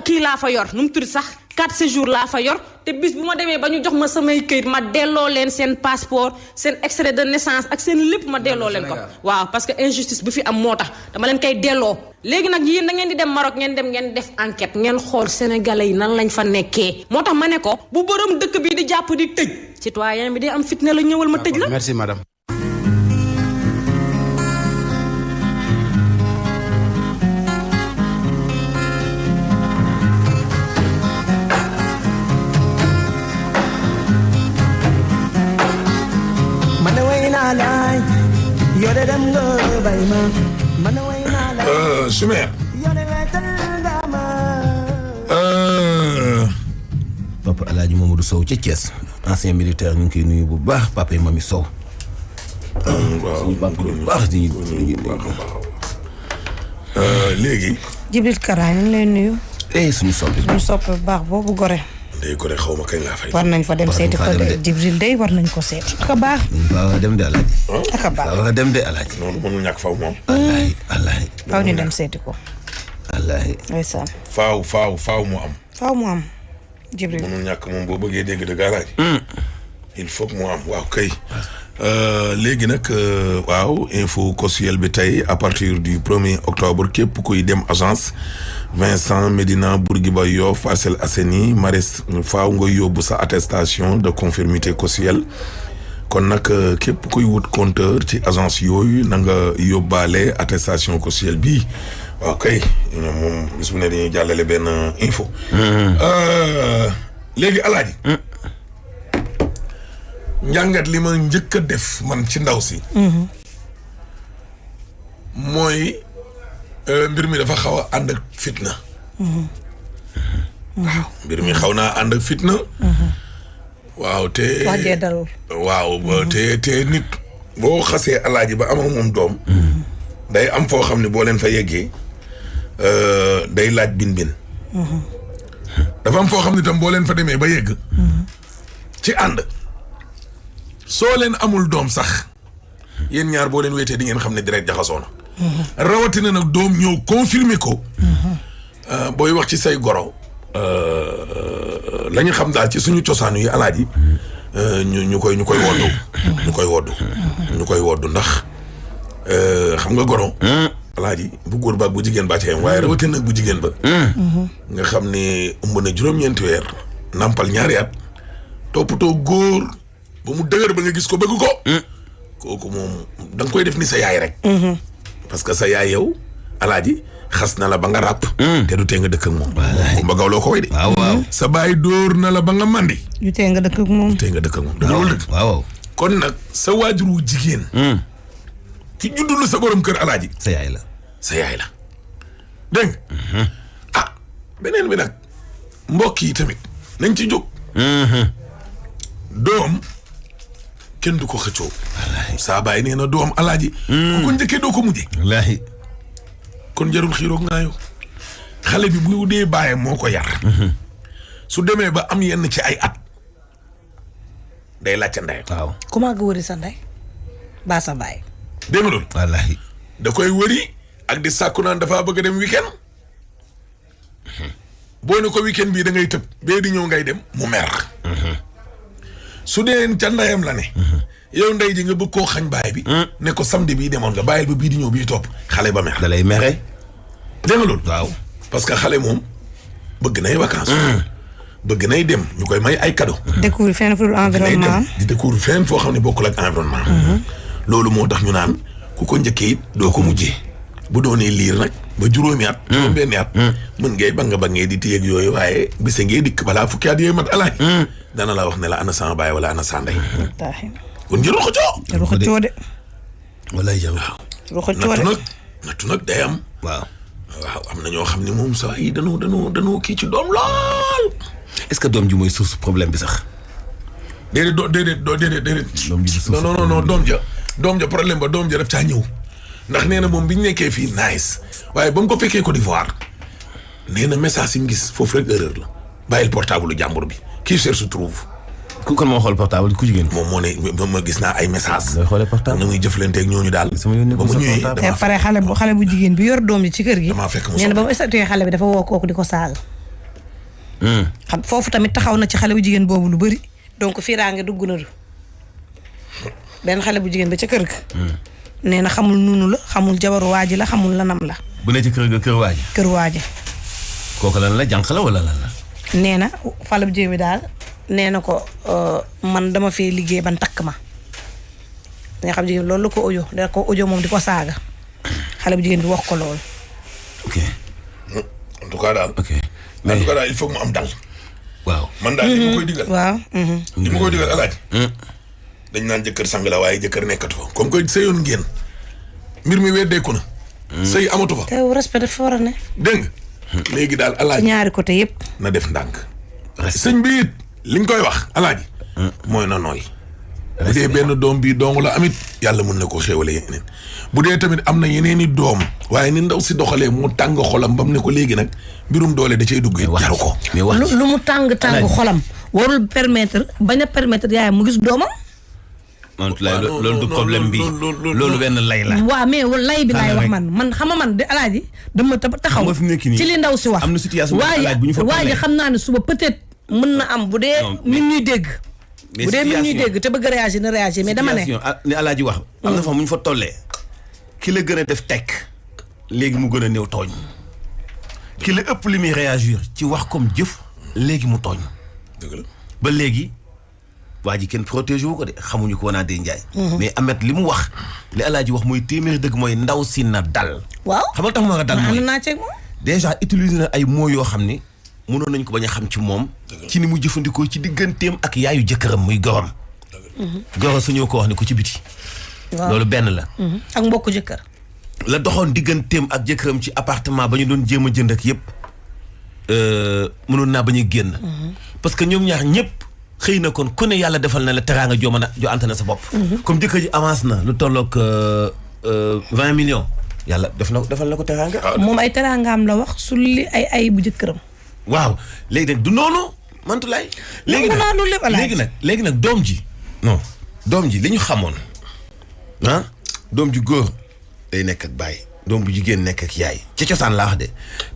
E: kii laa fa yor nu mu tudd sax 4 séjours laa fa yor te bis bu ma demee ba ñu jox ma samay këyit ma delloo leen seen passeport seen extrait de naissance ak seen lépp ma delloo leen ko waaw parce que injustice bu fi am moo tax dama leen koy delloo léegi nag yéen da ngeen di dem Maroc ngeen dem ngeen def enquête ngeen xool sénégalais yi nan lañ fa nekkee moo tax ma ne ko bu borom dëkk bi di jàpp di tëj citoyen bi di am fitna la ñëwal ma tëj la.
F: Merci madame.
B: Chimère.
C: Papa El Hadj Mamadou Sow ca Thiès ancien militaire ñu ngi koy nuyu bu baax papa yi Mami Sow.
B: waaw
C: bu baax di
B: léegi.
A: Jibril Kara ñu ngi lay nuyu.
C: suñu soppi.
A: suñu soppi bu baax boobu gore.
B: ndey gore xaw ma kañ laa fay.
A: war nañ fa dem seeti ko de Jibril day war nañ ko seeti. ak a baax.
C: waaw dem de El Hadj.
A: ak a baax
C: waaw dem de El Hadj.
B: noonu mënul ñàkk faw moom.
C: wallaahi.
A: faw ñu dem seeti ko.
C: wallaahi.
A: ndeysaan.
B: faaw mu am.
A: faaw mu am. Jibril
B: mënul ñàkk moom boo bëggee dégg de garage. il faut que mu am waaw kay. léegi nag waaw info quotidienne bi tey à partir du 1er octobre képp kuy dem agence Vincent Médina Bourguiba Yoff Parcelles Assainies Maris faaw nga yóbbu sa attestation de conformité quotidienne kon nag képp kuy wut compteur ci agence yooyu na nga yóbbaale attestation quotidienne bii waaw kay moom bis bu ne dañuy jàllale benn info. léegi Alaaji. njàngat li ma njëkk a def man ci ndaw si. mooy mbir mi dafa xaw a ànd ak fitna. waaw mbir mi xaw naa ànd ak fitna. waaw te.
A: wàjjee dalul.
B: waaw te nit boo xasee alaaji ba am ak moom doom. day am foo xam ne boo leen fa yeggee day laaj bin. dafa am foo xam ne tam boo leen fa demee ba yegg. ci ànd. soo leen amul doom sax yéen ñaar boo leen wéetee di ngeen xam ne direct jaxasoo na. rawatina nag doom ñëw confirmer ko. booy wax ci say goro. la ñu xam daal ci suñu cosaan yi alaaji ñu koy woddu. ñu koy woddu ndax xam nga goro. alaaji bu góor baag bu jigéen baa ci yem waaye rawatina nag bu jigéen ba. nga xam ne ëmb na juróom-ñeenti weer. nampal ñaari at toppatoo góor. ba mu dëgër ba nga gis ko bëgg ko. kooku moom da nga koy def ni sa yaay rek. parce que sa yaay yow alaaji xas na la ba nga ràpp. te du tee nga dëkk ak moom. wallaahi ba gaw loo ko way de.
C: waaw.
B: sa baay dóor na la ba nga mandi.
A: du tee nga dëkk ak moom.
B: dëgg loolu dëgg.
C: waaw.
B: kon nag sa waajuru jigéen. ki juddulu sa borom kër alaaji.
C: sa yaay la.
B: sa yaay la dégg nga. beneen bi nag mbokk yi tamit nañ ci jóg. doom kenn du ko xëccoo. wallaahi saa baay nee na doom alaaji. ku ko njëkkee doo ko mujjee.
C: wallaahi.
B: kon jarul xiiroog naa yow xale bi bu dee baayam moo ko yar. su demee ba am yenn ci ay at day laajte ndey.
C: waaw.
A: ku maa nga wëri sa ndey baa sa baay.
B: dégg nga loolu.
C: wallaahi.
B: da koy wëri ak di sàkku naan dafaa bëgg a dem weekend. boo ne ko weekend bii da ngay tëb bee di ñëw ngay dem mu mer. su dee ca ndeyam la ne. yow ndey ji nga bëgg koo xañ baay bi. ne ko samedi bii demoon nga bàyyil ba bii di ñëw bii topp xale ba mer.
C: da lay mere.
B: dégg nga loolu.
C: waaw.
B: parce que xale moom bëgg nay vacances. bëgg nay dem ñu koy may ay cadeau.
A: découvrir fenn fu dul environnement.
B: di découvrir fenn foo xam ne bokkul ak environnement. loolu moo tax ñu naan ku ko njëkkee it doo ko mujjee. bu doonee liir nag ba juróomi at. juróom benni at. mën ngay bangee di téyeeg yooyu waaye bise ngay dikk balaa fukki at yooyu mat alaaj. dana la wax ne la ana sama baay wala ana sa ndey. kon jëru xëccoo.
A: jëru xëccoo de.
C: walaay jëru.
A: jëru xëccoo de
B: nattu nag day am.
C: waaw
B: am na ñoo xam ne moom saa yi danoo kii ci doom lool.
C: est-ce que doom ji mooy source problème bi sax.
B: déedéet déedéet.
C: doom ji source
B: non doom ja problème ba doom ja daf caa ñëw. ndax nee na moom bi ñu nekkee fii nice waaye ba mu ko fekkee Côte d'Ivoire nee na message yi mu gis foofu rek erreur la bàyyil portable jàmbur bi qui cherche trouve.
C: ku kon moo xool portable ku jigéen.
B: moom moo ne ma gis naa ay message
C: ngay xoolee portable
B: na muy jëflanteeg ñooñu daal.
C: sama yoon
B: ba mu ñëwee
A: te pare xale bu jigéen bi yor doom ji ci kër gi.
B: damaa fekk
A: nee na ba mu statut xale bi dafa woo kooku di ko saaga. xam foofu tamit taxaw na ci xale bu jigéen boobu lu bëri donc fiiraange dugg na du benn xale bu jigéen ba ca kër ga nee na xamul nunu la xamul jabaru waaji la xamul lanam la
C: bu ne ci kër ga kër waaji
A: kër waaji
C: kooku lan la jànq la wala lan la
A: nee na xale bu jigéen bi daal nee na ko man dama fee liggéey ban takk ma nga xam jigéen loolu la ko audio da ko audio moom di ko saaga xale bu jigéen bi wax ko loolu
C: ok
B: en tout cas daal
C: ok
B: en tout cas daal il faut mu am dal
C: waaw
B: man daal li ma koy digal
A: waaw
B: li ma koy digal alaaji dañ naan jëkkër sang la waaye jëkkër nekkatu fa comme que sëyoon ngeen mbir mi weddeeku na sëy amatu fa
A: te respect dafa war a ne
B: dégg nga léegi daal alaaji
A: ñaari côté yëpp
B: na def ndànk sëñ bi it liñ koy wax alaaji mooy na nooy bu dee benn doom bii dong la amit yàlla mën na ko xéewale yeneen bu dee tamit am na yeneen i doom waaye ni ndaw si doxalee mu tàng xolam bam ne ko léegi nag mbirum doole da cay dugg jaru ko
A: lu mu tàng xolam warul permettre bañ a permettre yaayam mu gis doomam
C: loolu du problème bi loolu benn lay la
A: waaw mais lay bi laay wax man xam nga man de alaaji dama taxaw ci li ndaw si wax
C: am na situation
A: waaye xam naa ne suba peut-être mën na am bu dee min ñuy dégg bu dee min ñuy dégg te bëgg a réagir na réagir mais dama ne
C: ni alaaji wax am na fa mu ñu fa tollee ki la gën a def tekk léegi mu gën a néew tooñ ki la ëpp li muy réagir ci wax comme jëf léegi mu tooñ
B: dëgg la
C: ba léegi waa ji kenn protégé wu ko de xamuñu ko wanaa dee njaay mais Amet li mu wax li alaaji wax mooy téeméeri dëgg mooy ndaw si na dal
A: waaw
C: xam nga tax ma nga dal mooy
A: naa ceeg moom
C: déjà utiliser na ay mots yoo xam ni mënoon nañ ko bañ a xam ci moom ci ni mu jëfandikoo ci digganteem ak yaayu jëkkëram muy gorom goro sañoo ko wax ni ko ci biti loolu benn la
A: ak mbokku jëkkër
C: la doxoon digganteem ak jëkkëram ci appartement ba ñu doon jéem a jënd ak yëpp mënoon naa bañ a génn parce que ñoom ñaar ñëpp xëy na kon ku ne yàlla defal na la teraanga joo mën a jo ante na sa bopp comme jëkkër ji avance na lu tolloog 20 millions yàlla defal na ko teraanga
A: moom ay teraangaam la wax su li ay bu jëkkëram
C: waaw léegi nag du noonu mantulaay léegi nag doom ji non doom ji li ñu xamoon doom ji góor day nekk ak baay doom bu jigéen nekk ak yaay ci cosaan laa wax de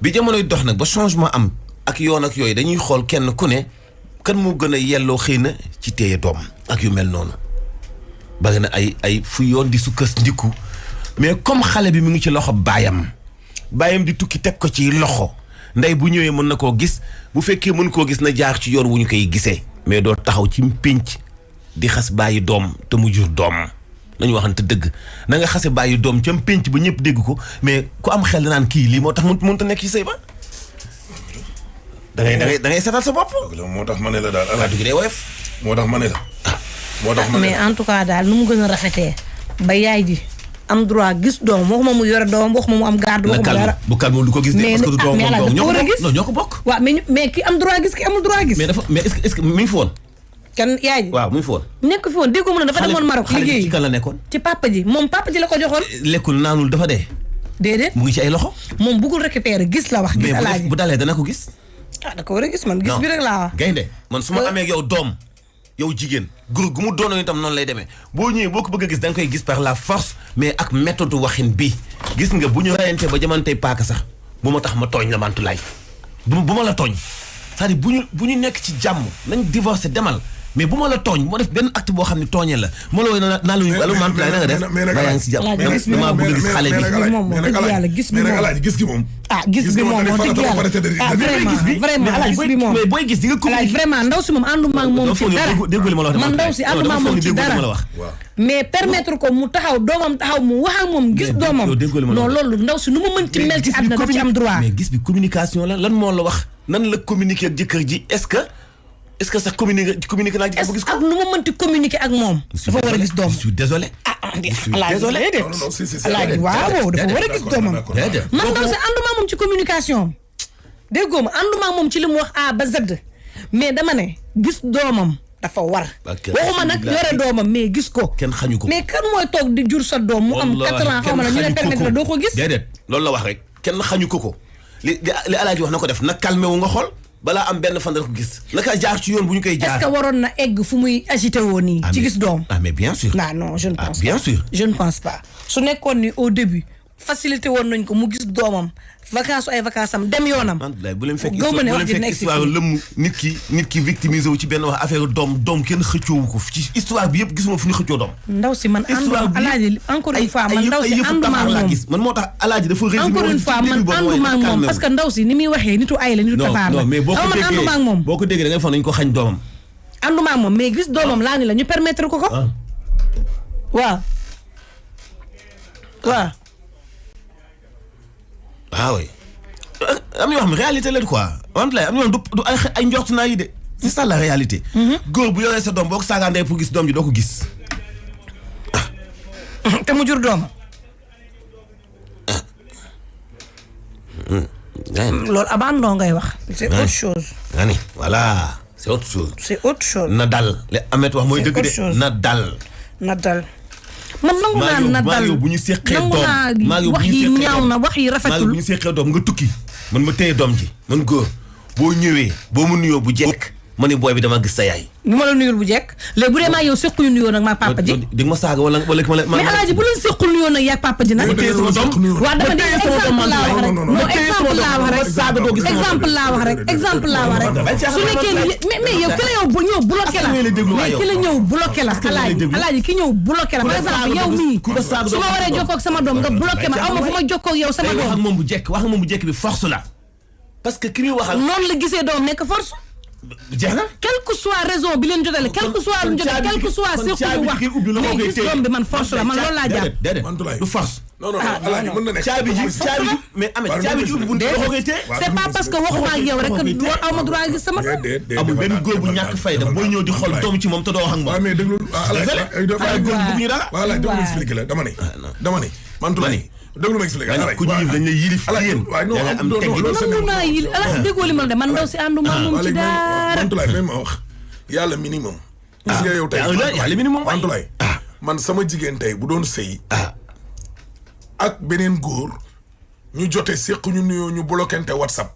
C: bi jamonoy dox nag ba changement am ak yoon ak yooyu dañuy xool kenn ku ne kan moo gën a yelloo xëy na ci téye doom ak yu mel noonu bari na ay fu yoon di sukkas ndiku mais comme xale bi mu ngi ci loxo baayam di tukki teg ko ci loxo ndey bu ñëwee mën na koo gis bu fekkee mën koo gis na jaar ci yoon wu ñu koy gisee mais doo taxaw ci pénc di xas bàyyi doom te mu jur doom nañu waxante dëgg na nga xase bàyyi doom ca pénc ba ñëpp dégg ko mais ku am xel naan kii lii moo tax mënut a nekk ci sëy ba da ngay seetal sa bopp.
B: moo tax ma ne la daal alaaji
C: gi day woyof
B: moo tax ma ne la moo tax ma ne
A: mais en tout cas daal nu mu gën a rafetee ba yaay ji am droit gis doom waxuma mu yore doom waxuma mu am garde waxuma dara
C: bu calme du ko gis parce que du doom ñoo ko bokk
A: waaw mais ki am droit gis ki amul droit gis
C: mais est-ce que mi ngi fi woon
A: kan yaay ji
C: waaw mu ngi fi woon
A: nekk fi woon déggoo mu ne dafa demoon Maroc liggéey
C: ci kan la nekkoon
A: ci papa ji moom papa ji la ko joxoon
C: lekkul naanul dafa dee
A: déedéet
C: mu ngi ci ay loxo
A: moom bëggul récupérer gis la wax gis alaaji
C: bu dalee dana ko gis
A: da ko war a gis man gis bi rek laa wax
C: gaynde man su ma amee yow doom yow jigéen gu mu doonoon itam noonu lay demee boo ñëwee boo ko bëgg a gis da nga koy gis par la force mais ak méthode waxin bi gis nga bu ñu rayante ba jamantey paaka sax bu ma tax ma tooñ la mantulaay bu ma la tooñ c'est-à-dire bu ñu nekk ci jàmm nañ divorcé demal mais bu ma la tooñ moo def benn acte boo xam ne tooñee la moo la woy naa la allo mantulaay na nga def maa yaa ngi si jàmm damaa bëgg a gis xale bi
A: gis bi moom
B: alaaji gis gi moom
A: gis bi moom wax dëgg yàlla vraiment alaaji gis bi moom
C: mais booy gis di nga
A: alaaji vraiment ndaw si moom ànduma ak moom ci dara man ndaw si ànduma ak moom ci dara mais permettre ko mu taxaw doomam taxaw mu wax ak moom gis doomam non loolu ndaw si nu mu mënti mel ci àdduna daf ci am droit
C: mais gis bi communication la lan moo la wax nan la communiquer ak jëkkër ji est-ce que sax communiquer naa gis ko
A: ak nu ma mënti communiquer ak moom dafa war a gis doom
C: je suis désolé
A: désolé alaaji waaw dafa war a gis doomam man ndaw si ànduma moom ci communication déggoo ma ànduma moom ci li mu wax A ba Z mais dama ne gis doomam dafa war waxuma nag yore doomam mais gis ko
C: kenn xañu ko
A: mais kan mooy toog di jur sa doom mu am 4 ans xaw ma la ñu ne permettre la doo ko gis
C: déedéet loolu la wax rek kenn xañu ko li alaaji wax na ko def na calmé wu nga xool balaa am benn fan la ko gis naka jaar ci yoon bu ñu koy jaar
A: est-ce que waroon na egg fu muy agité woon nii ci gis doom
C: mais bien sûr
A: non je ne pense pas
C: bien sûr
A: je ne pense pas su nekkoon ni au début facilité woon nañ ko mu gis doomam vacances ay vacances am dem yoonam.
C: bu leen fekk histoire lëmm nit ki victimisé wu ci benn wax affaire doom kenn xëccoowu ko ci histoire bi yëpp gisuma fu ñu xëccoo doom.
A: ndaw si man ànduma alaaji encore une fois man ndaw si ànduma ak moom
C: man moo tax alaaji dafa résumé
A: encore une fois man ànduma ak moom parce que ndaw si ni muy waxee nitu ay la nitu tafaar la.
C: non mais boo ko déggee da ngay foog nañu ko xañ doomam.
A: ànduma ak moom mais gis doomam laa ni la ñu permettre ko. waaw.
C: waaw am na yoo xam ne réalité la quoi wante lay am na yoo xam du ay njort naa yi de c'est ça la réalité. góor bu yoree sa doom boo ko saagaandee pour gis doom ji doo ko gis.
A: te mu jur doom. loolu abandon ngay wax. c'est autre chose.
C: nga ni voilà c'est autre chose.
A: c'est autre chose.
C: na dal li Ameth wax mooy dëgg de na dal.
A: na dal. man nangu naa na dal
C: bu ñu seqee doom
A: wax yi ñaaw na wax yi rafetul
C: bu ñu seqee doom nga tukki man ma téye doom ji man góor boo ñëwee boo mu nuyoo bu jekk ma ne booy bi dama gis sa yaay.
A: bu ma la nuyul bu jekk léegi bu dee maa yow sequñu nuyoo nag maa papa ji.
C: di nga ma saaga wala
A: mais alaaji bu leen sequl nuyoo nag yaa papa ji nag.
C: ma téye sama doom
A: waaw dama dégg exemple laa wax rek. non exemple laa wax rek
C: saaga doo gis
A: exemple laa wax rek exemple laa wax rek. su nekkee mais yow ki la yow ñëw bloqué la mais ki la ñëw bloqué la alaaji ki ñëw bloqué la par exemple yow mii su ma waree jokkoo ak sama doom nga bloqué ma aw ma fu ma jokkoo ak yow sama doom.
C: wax ak moom bu jekk bi force la parce que ki muy waxal
A: noonu la gisee doom nekk force.
C: jeex na
A: quelle que soit raison bi leen jotale quelle que soit lu jotale quelle que soit surtout wax mais gis doom bi man force la man loolu laa jàpp.
C: déedéet du force.
B: non alaaji mën na nekk
C: caabi ji mais Ameth caabi ji ubbi bu loxo koy téye.
A: c'est pas parce que waxuma ak yow rek aw ma droit gis sama doom.
C: amul benn góor bu ñàkk fayda booy ñëw di xool doom ci moom te doo wax ak moom.
B: waaw mais déglu
C: alaaji góor bëgg ñu dara.
B: voilà dama expliqué la dama ne Mantoulaye déglu ma expliqué la
C: ku ñu yilif dañ lay yilif yéen yaa nga am teggin
A: nangu naa yil ala déggoo li ma la de man ndaw si ànduma moom ci dara.
B: Mantoulaye même ma wax yàlla minimum. gis nga yow tey
C: yàlla minimum
B: Mantoulaye man sama jigéen tey bu doon sëy ak beneen góor ñu jote séq ñu nuyoo ñu bloquente WhatsApp.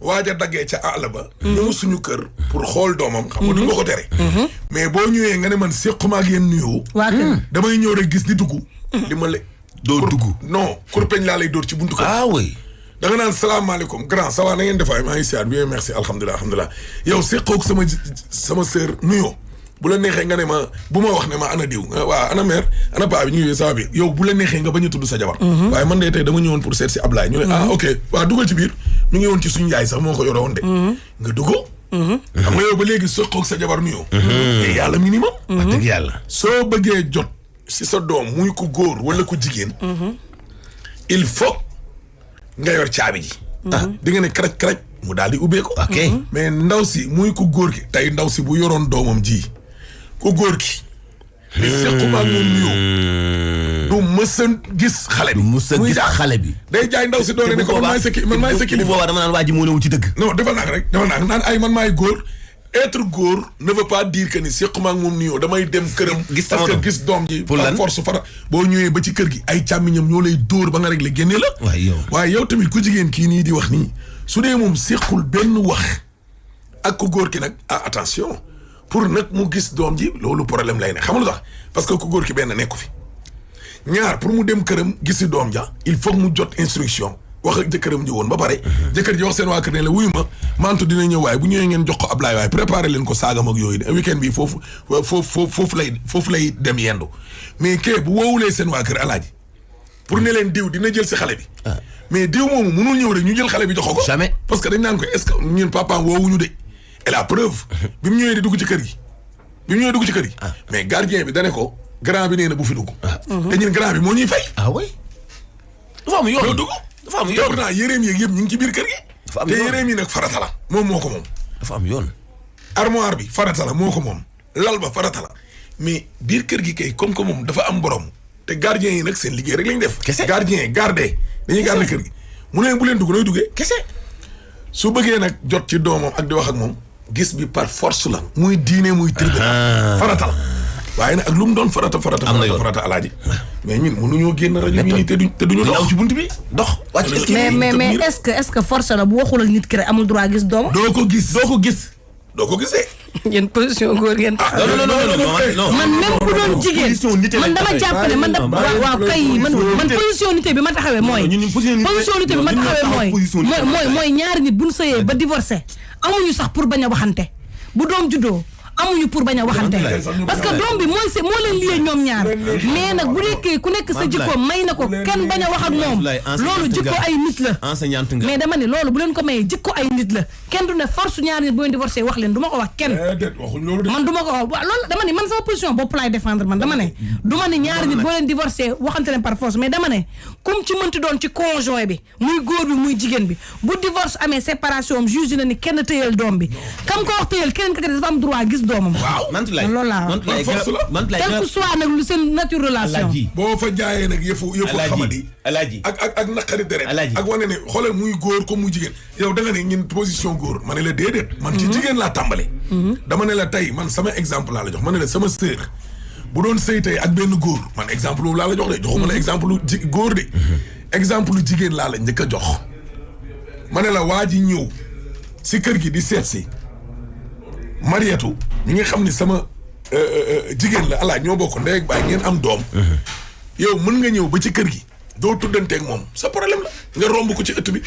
B: waaja daggee ca àll ba. ñëw suñu kër pour xool doomam. xam nga duñ ko ko tere. mais boo ñëwee nga ne man séquma ak yéen nuyoo. damay ñëw rek gis di dugg. li ma
C: doo dugg
B: non kurpeñ laa lay dóor ci buntu kër.
C: ah oui.
B: da nga naan salaamaaleykum grand ça va na ngeen defaay maa ngi siyaar bien merci alhamdulilah yow séqoog sama sœur nuyoo bu la neexee nga ne ma bu ma wax ne ma ana diw waa ana mère ana paa bi ñu ngi ça va yow bu la neexee nga bañ a tudd sa jabar. waaye man de tey dama ñëwoon pour seet si Ablaye ñu ne ok waa dugal ci biir ñu ngi woon ci suñu yaay sax moo ko yore woon de. nga dugg. xam nga yow ba léegi séqoog sa jabar nuyoo. te yàlla minimum.
C: wax dëgg yàlla.
B: soo bëggee jot si sa doom muy ko góor wala ko jigéen. il faut nga yor caabi ji. di nga ne karaj mu daal di ubbeeku.
C: ok
B: mais ndaw si muy ko góor ki tey ndaw si bu yoroon doomam ji ku góor ki. di sequma ak moom nuyoo. du mës a gis xale bi.
C: du mës a gis xale bi.
B: day jaay ndaw si doole ne ko man maay sa kilifa.
C: bu boobaa dama naan waa ji moo newul ci dëgg.
B: non dafa naag rek dafa naag naan ay man maay góor. être góor ne veut pas dire que ni sequma ak moom nuyoo damay dem këram.
C: gis
B: parce que gis doom ji.
C: pour lan
B: force fara boo ñëwee ba ci kër gi ay càmmiñam ñoo lay dóor ba nga rek la génne la. waaye yow tamit ku jigéen kii nii di wax nii su dee moom sequl benn wax ak ku góor ki nag attention pour nag mu gis doom ji loolu problème lay ne xam nga lu tax parce que ku góor ki benn nekku fi ñaar pour mu dem këram gisi doom ja il faut mu jot instruction. wax ak jëkkëram ji woon ba pare jëkkër ji wax seen waa kër ne la wuyu ma mantu dina ñëw waaye bu ñëwee ngeen jox ko Ablaye waaye préparé leen ko saagam ak yooyu de weekend bi foofu lay dem yendu mais kee bu woowulee seen waa kër alaaji pour ne leen diw dina jël si xale bi mais diw moomu mënul ñëw rek ñu jël xale bi jox ko
C: jamais
B: parce que dañ naan ko est-ce que ñun papaam woowuñu de et la preuve bi mu ñëwee di dugg ci kër gi mais gardien bi dane ko grand bi nee na bu fi dugg te ñun grand bi moo ñuy fay dafa am yoon dugg dafa am yoon naa yéreem yeeg yëpp ñu ngi ci biir kër gi. te yéreem yi nag farata la moom moo ko moom.
C: dafa am yoon.
B: armoire bi farata la moo ko moom. lal ba farata la mais biir kër gi kay comme que moom dafa am borom te gardien yi nag seen liggéey rek lañ def.
C: kese
B: gardien dañuy garder kër gi. mu ne bu leen dugg nooy duggee.
C: kese
B: su bëggee nag jot ci doomam ak di wax ak moom gis bi par force la. muy diine muy tribunal farata la. waaye nag ak lu mu doon farata alaaji mais ñun mënuñoo génn rajo bi nii te duñu dox
C: ci bunt bi dox wàcc
A: mais est-ce que force la bu waxul ak nit ki rek amul droit gis doom
B: doo ko gis doo ko gisee.
A: yéen position góor ngeen taxaw.
C: non
A: man même bu doon jigéen man dama jàpp ne man waaw kay man position nité bi ma taxawee mooy. position nité bi ma taxawee mooy ñaari nit bu ñu sëyee ba divorcé amuñu sax pour bañ a waxante bu doom juddoo. amuñu pour bañ a waxante parce que doom bi moo leen liyee ñoom ñaar mais nag bu nekkee ku nekk sa jikko may na ko kenn bañ a wax ak moom loolu jikko ay nit la mais dama ne loolu bu leen ko mayee jikko ay nit la kenn du ne force ñaar nit bu leen divorcé wax leen du ma ko wax kenn man du ma ko wax loolu dama ne man sama position bopp laay défendre man dama ne du ma ne ñaari nit boo leen divorcé waxante leen par force mais dama ne comme ci mënti doon ci conjoint bi muy góor bi muy jigéen bi bu divorce amee séparation am juge na ni kenn tëyal doom bi kam ko wax tëyal keneen ka dafa am droit gis doomam.
C: waaw
A: loolu laa quel que soit nag lu seen nature relation.
B: boo fa jaayee nag yëfu xamadi. ak naqari deret. ak wane ne xoolal muy góor comme muy jigéen. yow da nga ne ñun position góor ma ne la déedéet. man ci jigéen laa tàmbale. dama ne la tey man sama exemple laa la jox ma ne la sama sœur bu doon sëy tey ak benn góor man exemple boobu laa la jox de joxuma la exemple lu góor de. exemple lu jigéen laa la njëkk a jox. ma ne la waa ji ñëw si kër gi di seet si. Mariatu ñi nga xam ni sama jigéen la ala ñoo bokk ndey ak baay ngeen am doom. yow mën nga ñëw ba ci kër gi doo tuddanteeg moom sa problème la nga romb ko ci ëtt bi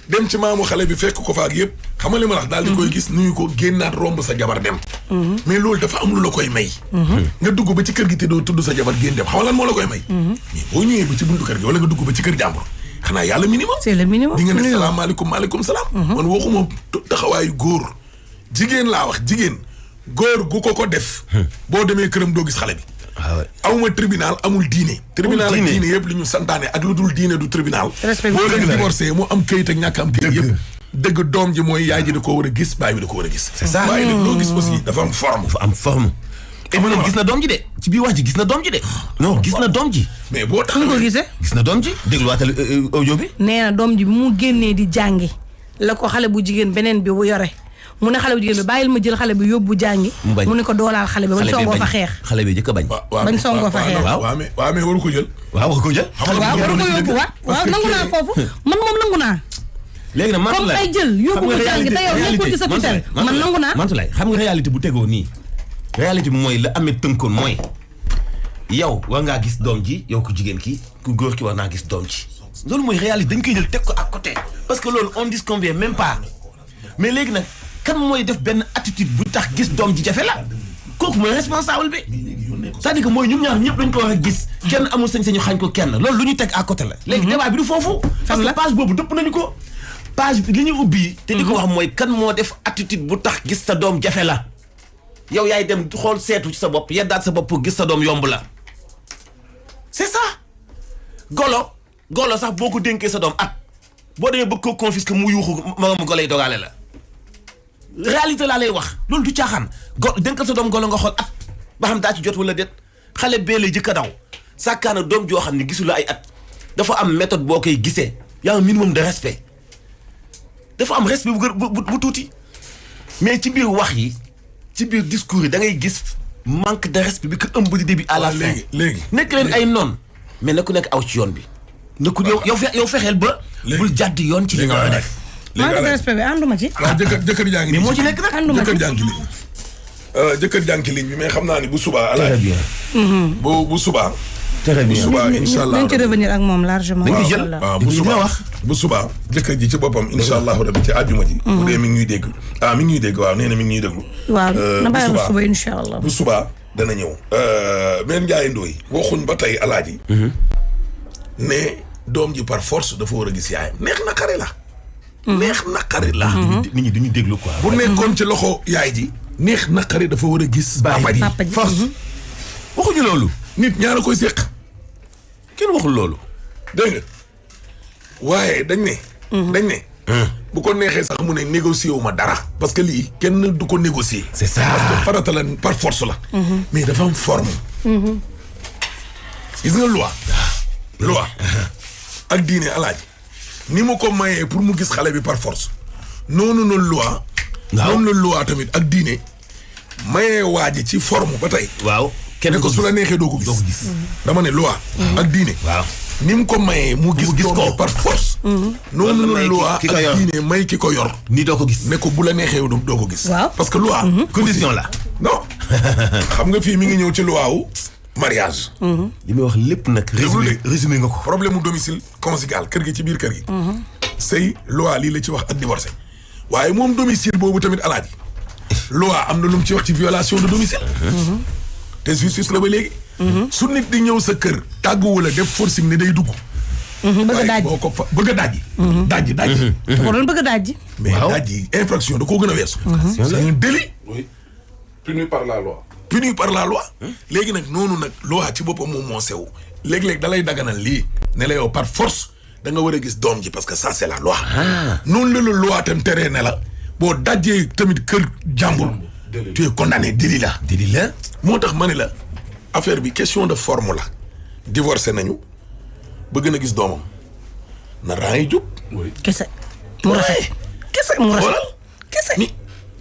B: dem ci maamu xale bi fekk ko fa ak yëpp xam nga li ma wax daal di koy gis nuyu ko génnaat romb sa jabar dem. mais loolu dafa am lu la koy may. nga dugg ba ci kër gi te doo tudd sa jabar génn dem xam nga lan moo la koy may. mais boo ñëwee ba ci buntu kër gi wala nga dugg ba ci kër jàmbur xanaa yàlla minimum.
A: c'est le minimum
B: di nga ne salaamaaleykum maaleykum salaam. man waxuma taxawaayu góor. jigéen laa wax jigéen góor gu ko def boo demee këram doo gis xale bi awma tribunal amul diine tribunal ak diine yëpp li ñu santaane ak lu dul diine du tribunal boo leen divorcé mu am këyit ak ñàkk am këyit yëpp dëgg doom ji mooy yaay ji da koo war a gis baay bi da ko war a gis c'est ça waaye nag loo gis aussi dafa am forme
C: et man gis na doom ji de ci biir wax ji gis na doom ji de non gis na doom ji
B: mais boo tax
A: ko gisee
C: gis na doom ji dégluwaatal audio bi
A: nee na doom ji bi mu génnee di jàngi la ko xale bu jigéen beneen bi bu yore mu ne xale bu jigéen bi bàyyil ma jël xale bi yóbbu jàngi mu ne ko doolaal xale bi bañ songoo fa xeex
C: xale bi jëkk a bañ
A: bañ songoo fa xeex
B: waaw mais waru ko jël
C: waru ko jël
A: waru ko yóbbu waaw nangu naa foofu man moom nangu naa
C: léegi nag
A: comme ay jël yóbbu ko jàngi te yow nekkul ci sa tutelle man nangu naa
C: Mantoulaye xam nga réalité bu tegoo nii réalité bi mooy la amee tënkoon mooy yow war ngaa gis doom ji yow ku jigéen ki ku góor ki war naa gis doom ji loolu mooy réalité dañ koy jël teg ko à côté parce que loolu on disconvient même pas mais léegi nag kan mooy def benn attitude bu tax gis doom ji jafe la kooku mooy responsable bi c'est-à-dire que mooy ñun ñaar ñëpp dañ ko war a gis kenn amul sañ-sañu xañ ko kenn loolu lu ñu teg à côté la léegi débat bi du foofu parce que page boobu dëpp nañu ko page bi li ñu ubbi te di ko wax mooy kan moo def attitude bu tax gis sa doom jafe la yow yaay dem xool seetu ci sa bopp yeddaat sa bopp gis sa doom yomb la c'est ça golo sax boo ko dénkee sa doom at boo demee bëgg ko confisquer mu yuuxu moromu golo yi dogaale la réalité laa lay wax loolu du caaxaan dénkal sa doom golo nga xool at ba xam daa ci jot wala déet xale bee lay jëkk a daw sàkkaana doom joo xam ne gisula ay at dafa am méthode boo koy gisee y a un minimum de respect dafa am respect bu tuuti mais ci biir wax yi ci biir discours yi da ngay gis manque de respect bi ko ëmb di début à la fin
B: léegi
C: nekk leen ay noon mais na ku nekk aw ci yoon bi na ku yow fexeel ba bul jàdd yoon ci li nga war a def
A: manque de respect bi ànduma ci
B: waaw jëkkër jaa ngi
C: mais moo ci nekk nag
A: ànduma ci
B: jëkkër jaa ngi ligne bi mais xam naa ni bu subaa ala bu subaa
C: très bien
B: bu subaa incha allah
A: dañ ci revenir ak moom largement
C: dañ ci jël
B: waaw bu subaa jëkkër ji ci boppam incha allahu rabi ci àjjuma ji bu dee mi ngi ñuy dégg mi ngi ñuy dégg waaw nee na mi ngi ñuy déglu
A: waaw na bàyyi bu suba incha allah
B: bu subaa dana ñëw men Ndiaye Ndoye waxuñ ba tey alaaji ne doom ji par force dafa war a gis yaayam neex naqari la neex naqari la
C: nit ñi duñu déglu quoi
B: bu nekkoon ci loxo yaay ji neex naqari dafa war a gis papa ji
C: force waxuñu loolu
B: nit ñaara koy séq
C: kenn waxul loolu
B: dégg nga waaye dañ ne bu ko neexee sax mu ne négocier wu ma dara parce que lii kenn du ko négocier
C: c'est ça
B: parce que farata la par force la mais dafa am forme gis nga loi ak diine alaaji ni mu ko mayee pour mu gis xale bi par force noonu la loi tamit ak diine mayee waa ji ci forme ba tey
C: waaw
B: ne ko su la neexee doo ko gis dama ne loi ak diine
C: waaw
B: ni mu ko mayee mu gis ko par force. noonu la loi ak diine may ki ko yor.
C: ni doo ko gis.
B: ne ko bu la neexee doo ko gis.
A: waaw
B: parce que loi.
C: condition la.
B: non xam nga fii mi ngi ñëw ci loi wu mariage.
C: li muy wax lépp nag. résumé nga ko.
B: problème mu domicile conjugal kër gi ci biir kër gi. sëy loi lii la ci wax ak divorcé. waaye moom domicile boobu tamit alaaji. loi am na lu mu ci wax ci violation de domicile. te justice la ba léegi. su nit di ñëw sa kër tàgguwu la def forcing ne day dugg.
A: bëgg a daaj
B: boo ko fa bëgg a daaj. daaj.
A: da ko doon bëgg a daaj.
B: mais daaj infraction da koo gën a weesu. c'est un délit.
P: oui puni par la loi.
B: puni par la loi. léegi nag noonu nag loi ci boppam moom moo sew. léeg-léeg da lay daganal lii ne la yow par force da nga war a gis doom ji parce que ça c'est la loi. noonu la loi tam teree ne la boo dajee tamit kër jàmbur. tu es condamné délit la.
C: délit la.
B: moo tax ma ne la affaire bi question de forme la. divorcé nañu bëgg na gis doomam na raa yi jub.
A: kese mu rafet. kese mu rafet. kese.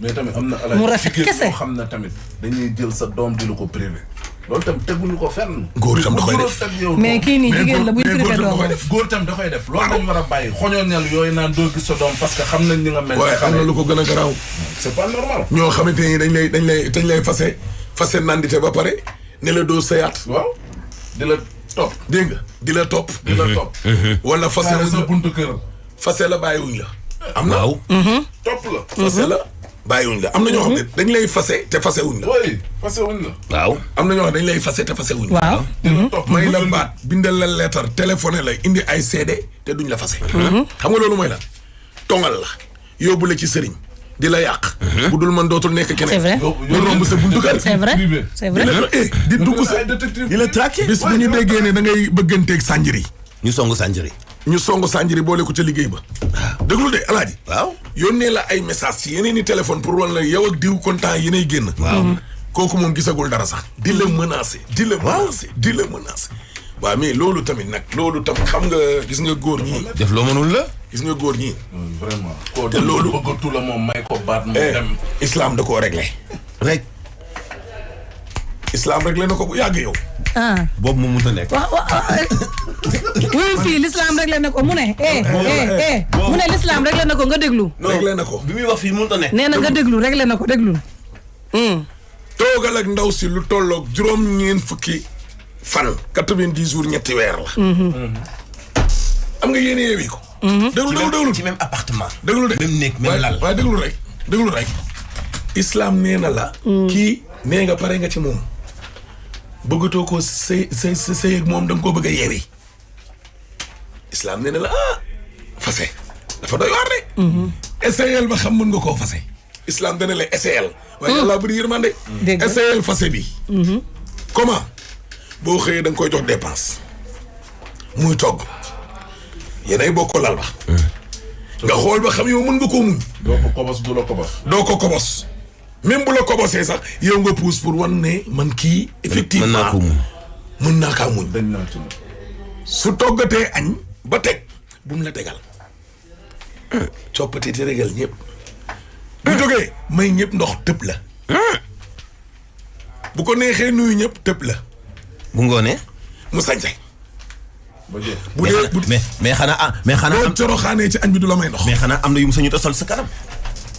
P: mais tamit am na.
A: mu rafet kese
P: moo xam na tamit dañuy jël sa doom di la ko privé. loolu tam teguñu ko fenn.
B: góor itam da koy def
A: mais kii nii jigéen la buy privé doom
P: góor itam da koy def loolu lañu war a bàyyi xoñoñal yooyu naan doo gis sa doom parce que xam nañ ni nga mel.
B: waaye am na lu ko gën a garaaw.
P: c'est pas normal.
B: ñoo xamante ni dañ lay fase nandite ba pare ne la doo sëyaat.
P: waaw di la topp.
B: dégg nga di la topp. wala fase
P: la sa buntu kër.
B: fase la bàyyiwuñ la. am na
P: topp la.
B: fase la bàyyiwuñ la am na ñoo xam ne dañ lay fase te fase wuñ la.
P: oui fase wuñ la.
B: waaw am na ñoo xam ne dañ lay fase te fase wuñ la.
A: waaw.
B: may la baat bindal la lettre téléphoné la indi ay CD te duñ la fase. xam nga loolu mooy la tongal la yóbbu la ci sëriñ di la yàq. bu dul man dootul nekk keneen.
A: c'est vrai
B: nga romb sa buntu kër.
A: c'est vrai c'est vrai.
B: di dugg sa
C: di la traqué.
B: bis bu ñu déggee ne da ngay bëgganteeg sànjiri.
C: ñu songu sànjiri.
B: ñu songu sànjiri boole ko ca liggéey ba. déglu de alaaji.
C: waaw
B: yónnee la ay message ci yeneen i téléphone pour wala yow ak diw kontaan yéenay génn.
C: waaw
B: kooku moom gisagul dara sax. di la menacer di la menacer di la menacer. waaw mais loolu tamit nag loolu tam xam nga gis nga góor ñi.
C: def loo mënul la.
B: gis nga góor ñi.
P: vraiment.
B: te loolu
P: bëggatu la moom may ko baat mu dem.
B: islam da koo réglé.
C: rek.
B: islam réglé na ko bu yàgg yow.
C: boobu moom mënut a nekk.
A: wuyu fii l'islam réglé na ko mu ne. mu ne l'islam réglé na ko nga déglu.
B: réglé na ko
C: bi muy wax fii mënut a nekk.
A: nee na nga déglu réglé na ko déglu.
B: toogal ak ndaw si lu tolloog juróom-ñeent fukki fan. 90 jours ñetti weer la. am nga yéene yeewi ko. déglu
C: ci même appartement.
B: déglu de
C: même néeg même lal.
B: waaye déglu rek. islam nee na la. kii nee nga pare nga ci moom. bëggatoo ko sëy ak moom da nga koo bëgg a yeewi. islam nee na la fase dafa doy waar de. essayel ba xam mën nga koo fase. islam dana la essayel. waaye yàlla bëri yërmande. essayel fase bi. comment boo xëyee da nga koy jox dépense. muy togg. yéenay bokk lal ba. nga xool ba xam yow mën nga koo muñ.
P: doo ko kobos du la kobos.
B: doo ko kobos. même bu la kobosee sax yow nga pousse pour wan ne man kii. effectivement mën naa kaa muñ. su toggatee añ ba teg bu mu la tegal. coppati te regal ñëpp. bu jógee may ñëpp ndox tëb la. bu ko neexee nuyu ñëpp tëb la.
C: bu ngoonee.
B: mu sañse.
P: bu
C: dee mais xanaa
B: boo coroxaanee ci añ bi du la may ndox.
C: mais xanaa am na yu mu sañu tosal sa kanam.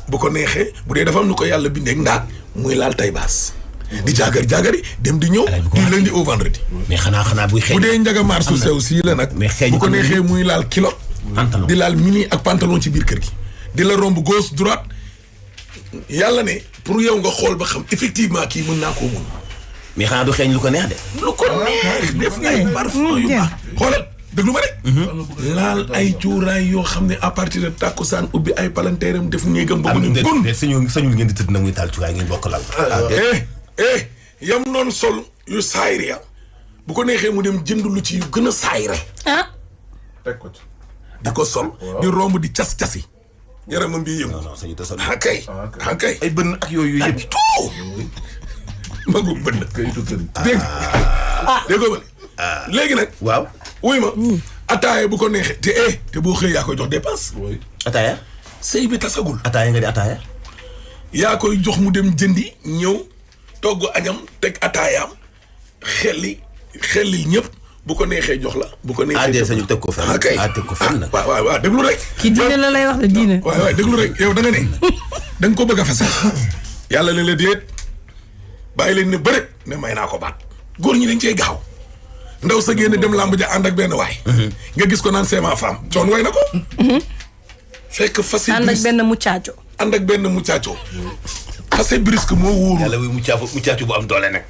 B: bu ko neexee bu dee dafa am nu ko yàlla bindee ndaat muy laal tay baas. di jaagari dem di ñëw. di lundi au vendredi.
C: mais xanaa buy xeeñ.
B: bu dee njagamaar su sew sii la nag. bu ko neexee muy laal kilo. di laal mini ak pantalon ci biir kër gi. di la romb gauche droite. yàlla ne pour yow nga xool ba xam effectivement kii mën naa koo mun.
C: mais xanaa du xeeñ lu ko neex de.
B: lu ko neex def ay parfum yu baax. xoolal déglu ma rek. laal ay cuuraay yoo xam ne à partir de takkusaan ubbi ay palanteeram def néegam ba mu ne gun.
C: sañul ngeen di tëdd nag muy taal cuuraay ngeen bokk lal.
B: yam noonu sol yu saayir ya bu ko neexee mu dem jënd lu ci yu gën a saayire.
P: teg ko ci.
B: di ko sol di romb di cas-casi yaramam bi yëngu.
C: non sañu tasal.
B: kay
C: ay bënn ak yooyu yëpp.
B: magu bënn. dégg nga léegi nag.
C: waaw.
B: wuy ma. ataaya bu ko neexee te boo xëyee yaa koy jox dépense.
C: ataaya.
B: sëy bi tasagul.
C: ataaya nga di ataaya.
B: yaa koy jox mu dem jëndi ñëw togg añam teg ataayaam xellil ñëpp bu ko neexee jox la bu ko neexee.
C: AD sañu teg ko fenn.
B: kay
C: teg ko fenn.
B: waaw déglu rek.
A: kii diine la lay wax de diine.
B: waaw déglu rek yow da nga ne da nga ko bëgg a fase yàlla ne la déet bàyyi leen ne bëri ne may naa ko baat góor ñi dañ cee gaaw ndaw sa génn dem làmb ja ànd ak benn waay. nga gis ko naan c'est ma femme coon way na ko. fekk fase
A: ànd ak benn mucaaco.
B: ànd ak benn mucaaco. fase brisque moo wóoru.
C: yàlla wuy mucaaco bu am doole nag.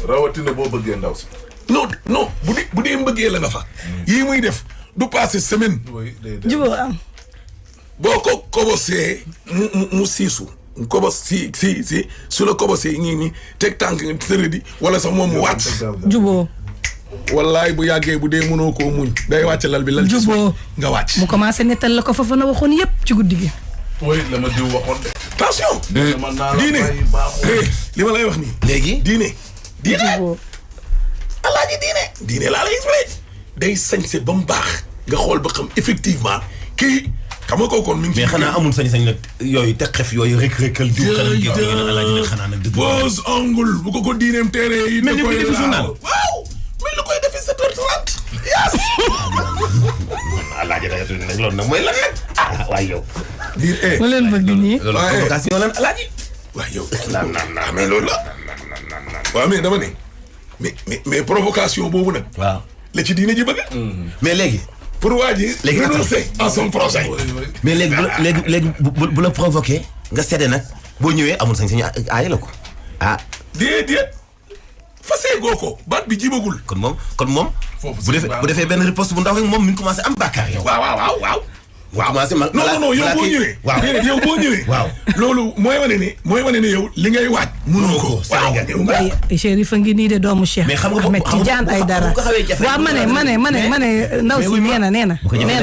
P: rawatina boo bëggee ndaw si.
B: non bu dee mbëggee la nga fa. yii muy def du passé semaine.
A: jubóo am.
B: boo ko kobosee mu siisu. kobos si su la kobosee nii teg tànk nga tërëdi wala sax moom mu wàcc.
A: jubóo.
B: wallaay bu yàggee bu dee mënoo koo muñ. day wàcc lal bi lal ci suuf nga wàcc.
A: mu commencé nettal la ko fa na waxoon yépp ci guddi gi.
P: oui la ma diw waxoon de.
B: attention. diine li ma lay wax nii.
C: léegi
B: diine. alaaji diine laa lay expliqué. day sañse ba mu baax. nga xool ba xam effectivement kii. xam nga kooku mi ngi.
C: mais xanaa amul sañ-sañ nag yooyu te xef yooyu rek diw xanaa gi alaaji nag xanaa nag dëgg.
B: pose ongle bu ko diineem teere yi.
C: mel ni koy defi journal.
B: waaw mel ni koy defi 7h30. yaas.
C: alaaji nag loolu nag mooy lan nag. waaye yow.
A: ma leen bëgg nii.
C: loolu provocation lan alaaji.
B: waaye yow. naan mais loolu la. waaw mais dama ne. mais provocation boobu nag.
C: waaw
B: la ci diine ji bëgg.
C: mais léegi.
B: pour waa ji renoncer à son projet.
C: mais léegi bu la provoqué nga sedde nag boo ñëwee amul sañ-sañ aaye la ko
B: déedéet fasee goo ko baat bi jibagul.
C: kon moom bu defee benn riposte bu ndaw rek moom mi ngi commencé am bàkkaar yow.
B: waaw.
C: commencé ma
B: non yow boo ñëwee.
C: waaw
B: yow boo ñëwee.
C: waaw
B: loolu mooy wane ne yow li ngay waaj. mënoo ko
A: waaye Chérif a ngi nii de doomu Cheikh.
C: mais xam nga
A: Ahmed Tidiane Aïdara. waaw ma ne ndaw si nee na.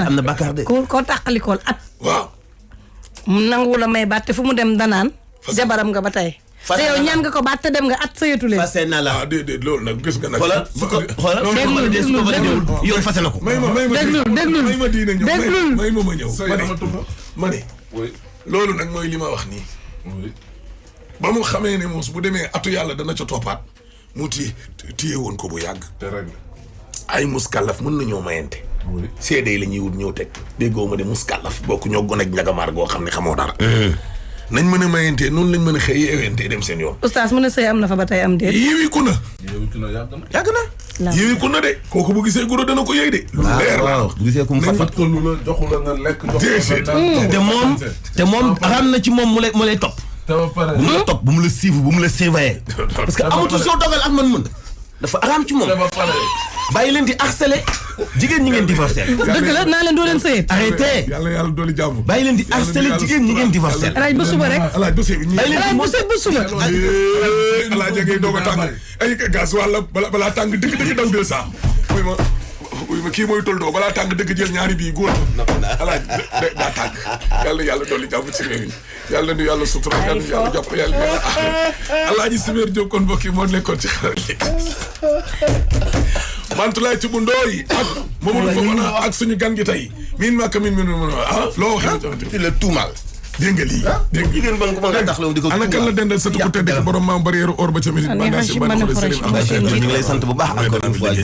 C: am na bàkkaar de.
A: ko tàqalikool at.
B: waaw.
A: mu nangu la may baat te fu mu dem danaan. jabaram nga ba tey. te yow ñaan nga ko baat te dem nga at sëyatu leen.
C: fase na la
B: déedéet loolu nag gis nga nag.
C: xoolal yow fase na ko.
B: may ma ñëw ma ne loolu nag mooy li ma wax nii. ba mu xamee ne moos bu demee atu yàlla dana ca toppaat mu téye woon ko bu yàgg. ay muskàllaf mën nañoo mayante. seede yi la ñuy wut ñëw teg déggoo ma de muskàllaf bokk ñoo gone ak njagamaar goo xam ne xamoo dara. nañ mën a mayantee noonu lañ mën a xëy yeewentee dem seen yoon.
A: oustaz mën a sëy am na fa ba tey am déet.
B: yiwiku na
C: yàgg na.
B: yiwiku na de kooku bu gisee guro dana ko yëy de. lu leer la
C: bu gisee ku mu fat
P: ko lu la joxu la nga lekk.
C: te moom ram na ci moom mu lay topp. bu mu la topp bu mu la suivre bu mu la surveiller. parce que amatul soo dogal ak man dafa araam ci moom. bàyyi leen di harceler jigéen ñi ngeen divorcer.
A: dëgg la naa leen doo leen sëyee.
C: arrêté
B: yàlla dooli jàmm.
C: bàyyi leen di harceler jigéen ñi ngeen divorcer.
A: alaaj ba suba rek.
B: alaaj ba
A: suba.
B: alaaj ngay doog a tàng ay gas wala balaa tàng dëgg daw 200. wuy ma kii mooy toldoo balaa tàng dëgg jël ñaari bii góor alaaj daa tàng yàlla dooli jàmm ci réew mi yàlla nu yàlla sutura yàlla nu yàlla jàpp yàlla alaaji Simeer Diop kon mbokk yi moo nekkoon ci xaral Mantoulaye Thioub Ndoye ak Mamadou Fofana ak suñu gan gi tey min maaka min loo waxee
C: le tout mal
B: dégg nga lii dégg nga
C: jigéen ban ko mën a taxlaw di ko
B: ana kan la dendal sa tukku tedd borom maam barrière or ba ca Médine bandage
C: ñu ngi lay sant bu baax encore une fois
B: di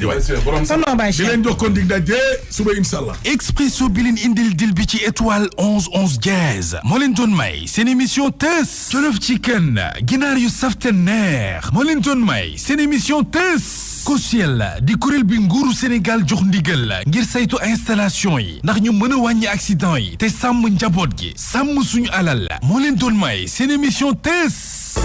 B: leen jox kon dig daje suba inshallah.
M: Expresso bi leen indil dil bi ci étoile 11 dièse moo leen doon may seen émission Teuss Jollof Chicken ginaar yu safte neex moo leen doon may seen émission Teuss Kosiel di kuréel bi nguuru Sénégal jox ndigal ngir saytu installation yi ndax ñu mën a wàññi accident yi te sàmm njaboot gi sàmm suñu alal moo leen doon may seen émission Teuss